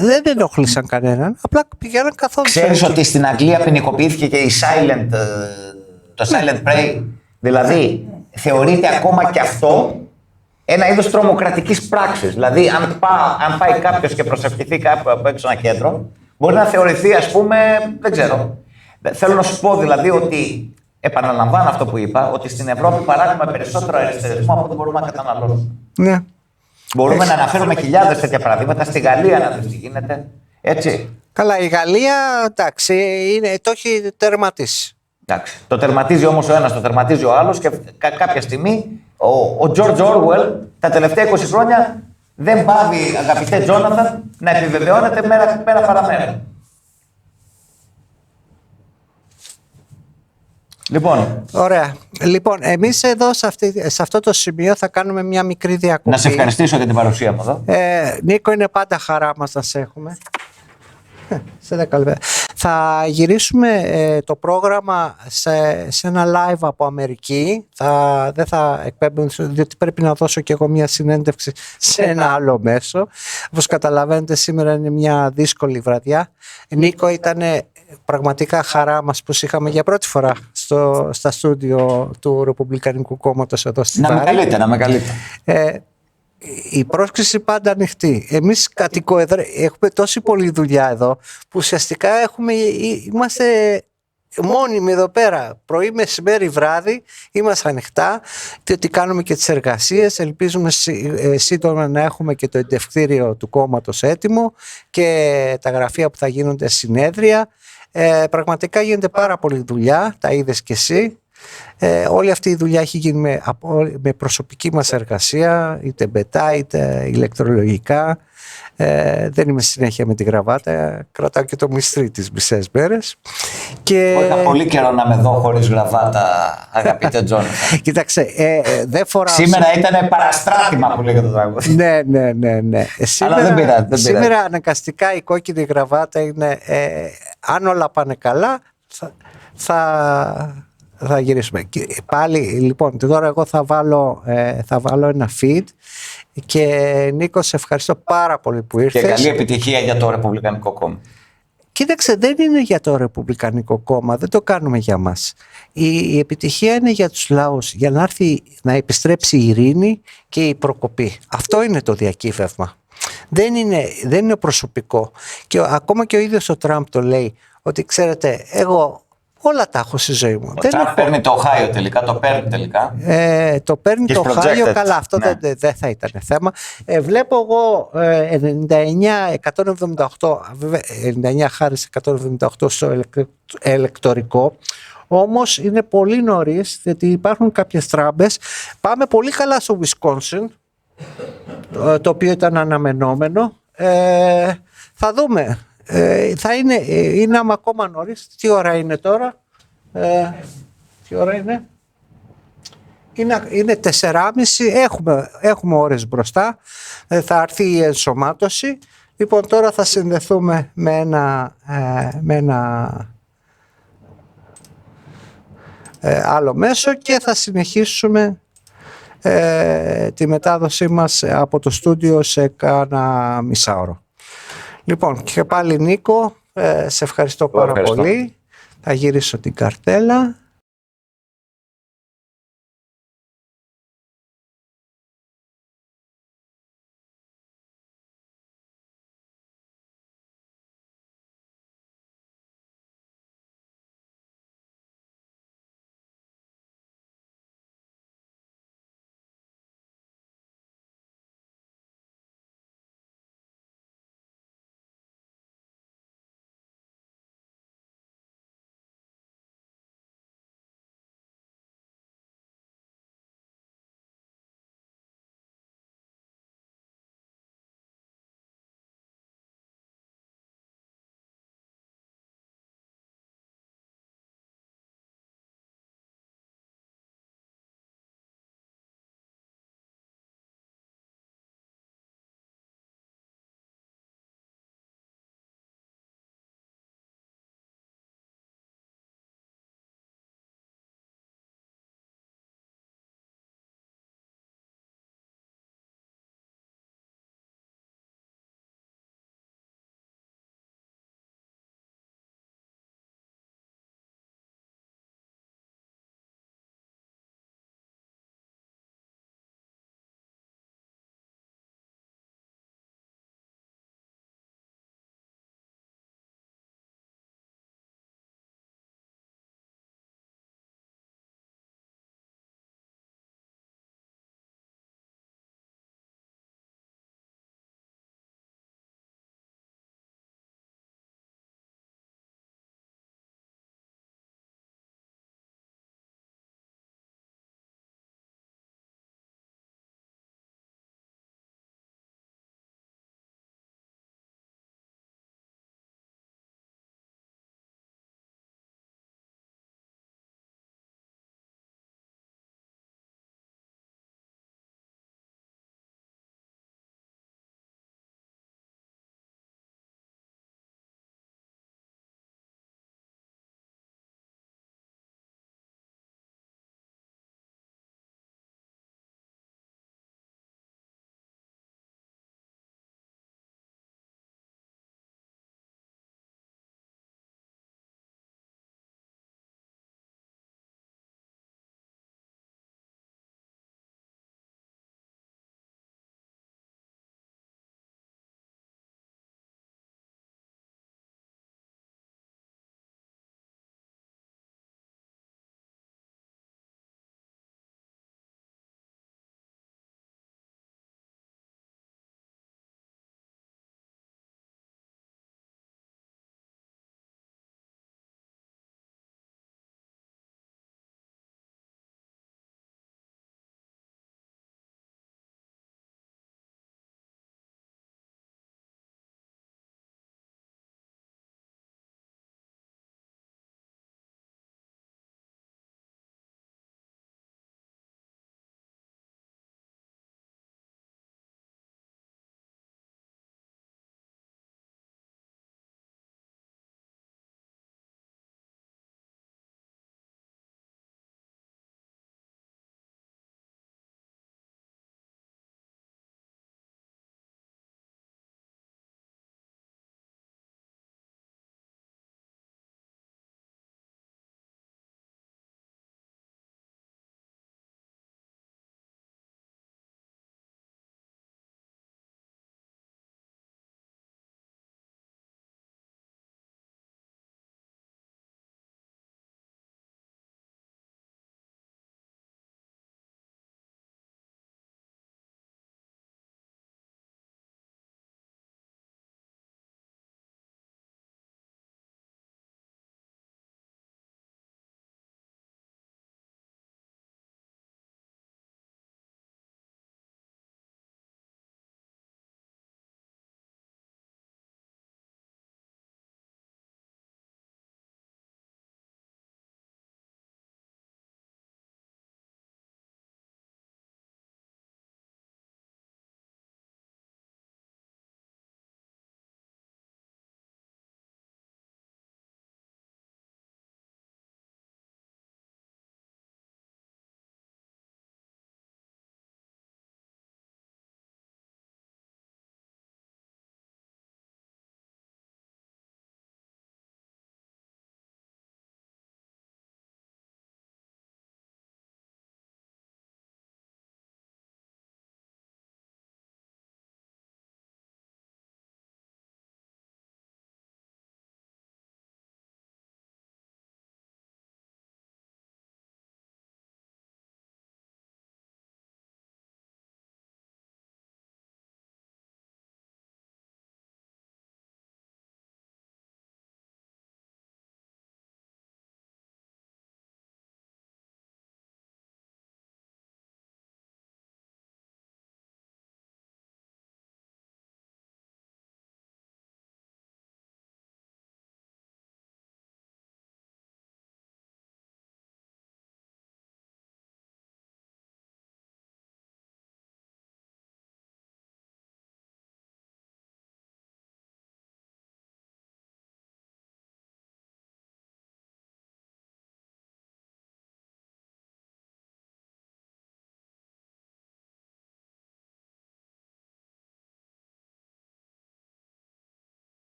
Δεν ενοχλήσαν κανέναν, απλά πηγαίναν καθόλου. Ξέρεις ότι στην Αγγλία ποινικοποιήθηκε και το silent prey. Δηλαδή, θεωρείται ακόμα και αυτό ένα είδος τρομοκρατικής πράξης. Δηλαδή, αν πάει κάποιος και προσευχηθεί κάπου από έξω ένα κέντρο, μπορεί να θεωρηθεί, ας πούμε, δεν ξέρω. Θέλω να σου πω δηλαδή ότι, επαναλαμβάνω αυτό που είπα, ότι στην Ευρώπη παράγουμε περισσότερο αριστερισμό από ό,τι μπορούμε να καταναλώσουμε. Ναι. Μπορούμε να αναφέρουμε χιλιάδες τέτοια παραδείγματα. Στη Γαλλία να δεις τι γίνεται. Έτσι. Καλά, η Γαλλία, εντάξει, το έχει τερματίσει. Εντάξει. Το τερματίζει όμως ο ένας, το τερματίζει ο άλλος και κάποια στιγμή ο George Orwell τα τελευταία 20 χρόνια δεν πάβει, αγαπητέ Τζόναθαν, να επιβεβαιώνεται μέρα παραμέρα. Λοιπόν. Ωραία. Λοιπόν, εμείς εδώ σε αυτό το σημείο θα κάνουμε μια μικρή διακοπή. Να σε ευχαριστήσω για την παρουσία μου εδώ. Νίκο, είναι πάντα χαρά μας να σε έχουμε. Σε 10 λεπτά. Θα γυρίσουμε το πρόγραμμα σε ένα live από Αμερική. Δεν θα εκπέμπουμε, διότι πρέπει να δώσω και εγώ μια συνέντευξη σε ένα άλλο μέσο. Όπως καταλαβαίνετε, σήμερα είναι μια δύσκολη βραδιά. Νίκο, ήταν πραγματικά χαρά μας που είχαμε για πρώτη φορά στα στούντιο του Ρεπουμπλικανικού Κόμματος εδώ στη Βάρη. Να με καλείτε. Η πρόσκληση πάντα ανοιχτή. Εμείς έχουμε τόση πολλή δουλειά εδώ που ουσιαστικά είμαστε μόνιμοι εδώ πέρα. Πρωί, μεσημέρι, βράδυ είμαστε ανοιχτά, διότι κάνουμε και τις εργασίες. Ελπίζουμε σύντομα να έχουμε και το εντευκτήριο του κόμματος έτοιμο και τα γραφεία που θα γίνονται συνέδρια. Πραγματικά γίνεται πάρα πολλή δουλειά, τα είδες κι εσύ. Όλη αυτή η δουλειά έχει γίνει με προσωπική μας εργασία, είτε μπετά είτε ηλεκτρολογικά. Δεν είμαι συνέχεια με τη γραβάτα, κρατάω και το μυστρί τις μισές μέρες. Είχα πολύ καιρό να με δω χωρίς γραβάτα, αγαπητέ Τζον. Κοίταξε, δεν φοράω... Σήμερα ήταν παραστράτημα που λέγεται το τραγούδι. Ναι. Αλλά δεν πειράζει. Σήμερα αναγκαστικά η κόκκινη γραβάτα είναι, αν όλα πάνε καλά, θα γυρίσουμε. Και πάλι, λοιπόν, τώρα εγώ θα βάλω ένα feed και Νίκο, σε ευχαριστώ πάρα πολύ που ήρθες. Και καλή επιτυχία για το Ρεπουμπλικανικό Κόμμα. Κοίταξε, δεν είναι για το Ρεπουμπλικανικό Κόμμα, δεν το κάνουμε για μας. Η επιτυχία είναι για τους λαούς, για να επιστρέψει η ειρήνη και η προκοπή. Αυτό είναι το διακύβευμα. Δεν είναι προσωπικό. Και ακόμα και ο ίδιος ο Τραμπ το λέει, ότι ξέρετε, εγώ όλα τα έχω στη ζωή μου. Ο Τραμπ παίρνει το Οχάιο τελικά, το παίρνει τελικά. Το παίρνει το Οχάιο, καλά, αυτό ναι. δεν θα ήταν θέμα. Βλέπω εγώ 99-178, 99 χάρη 178 στο ελεκτορικό. Όμως είναι πολύ νωρίς, γιατί υπάρχουν κάποιες τράμπες. Πάμε πολύ καλά στο Wisconsin, το οποίο ήταν αναμενόμενο. Θα δούμε. Είναι ακόμα νωρίς. Τι ώρα είναι τώρα? Τι ώρα είναι? Είναι 4:30. Έχουμε ώρες μπροστά. Θα έρθει η ενσωμάτωση. Λοιπόν, τώρα θα συνδεθούμε με ένα άλλο μέσο και θα συνεχίσουμε τη μετάδοσή μας από το στούντιο σε κάνα μισάωρο. Λοιπόν, και πάλι Νίκο, σε ευχαριστώ πάρα πολύ. Θα γυρίσω την καρτέλα.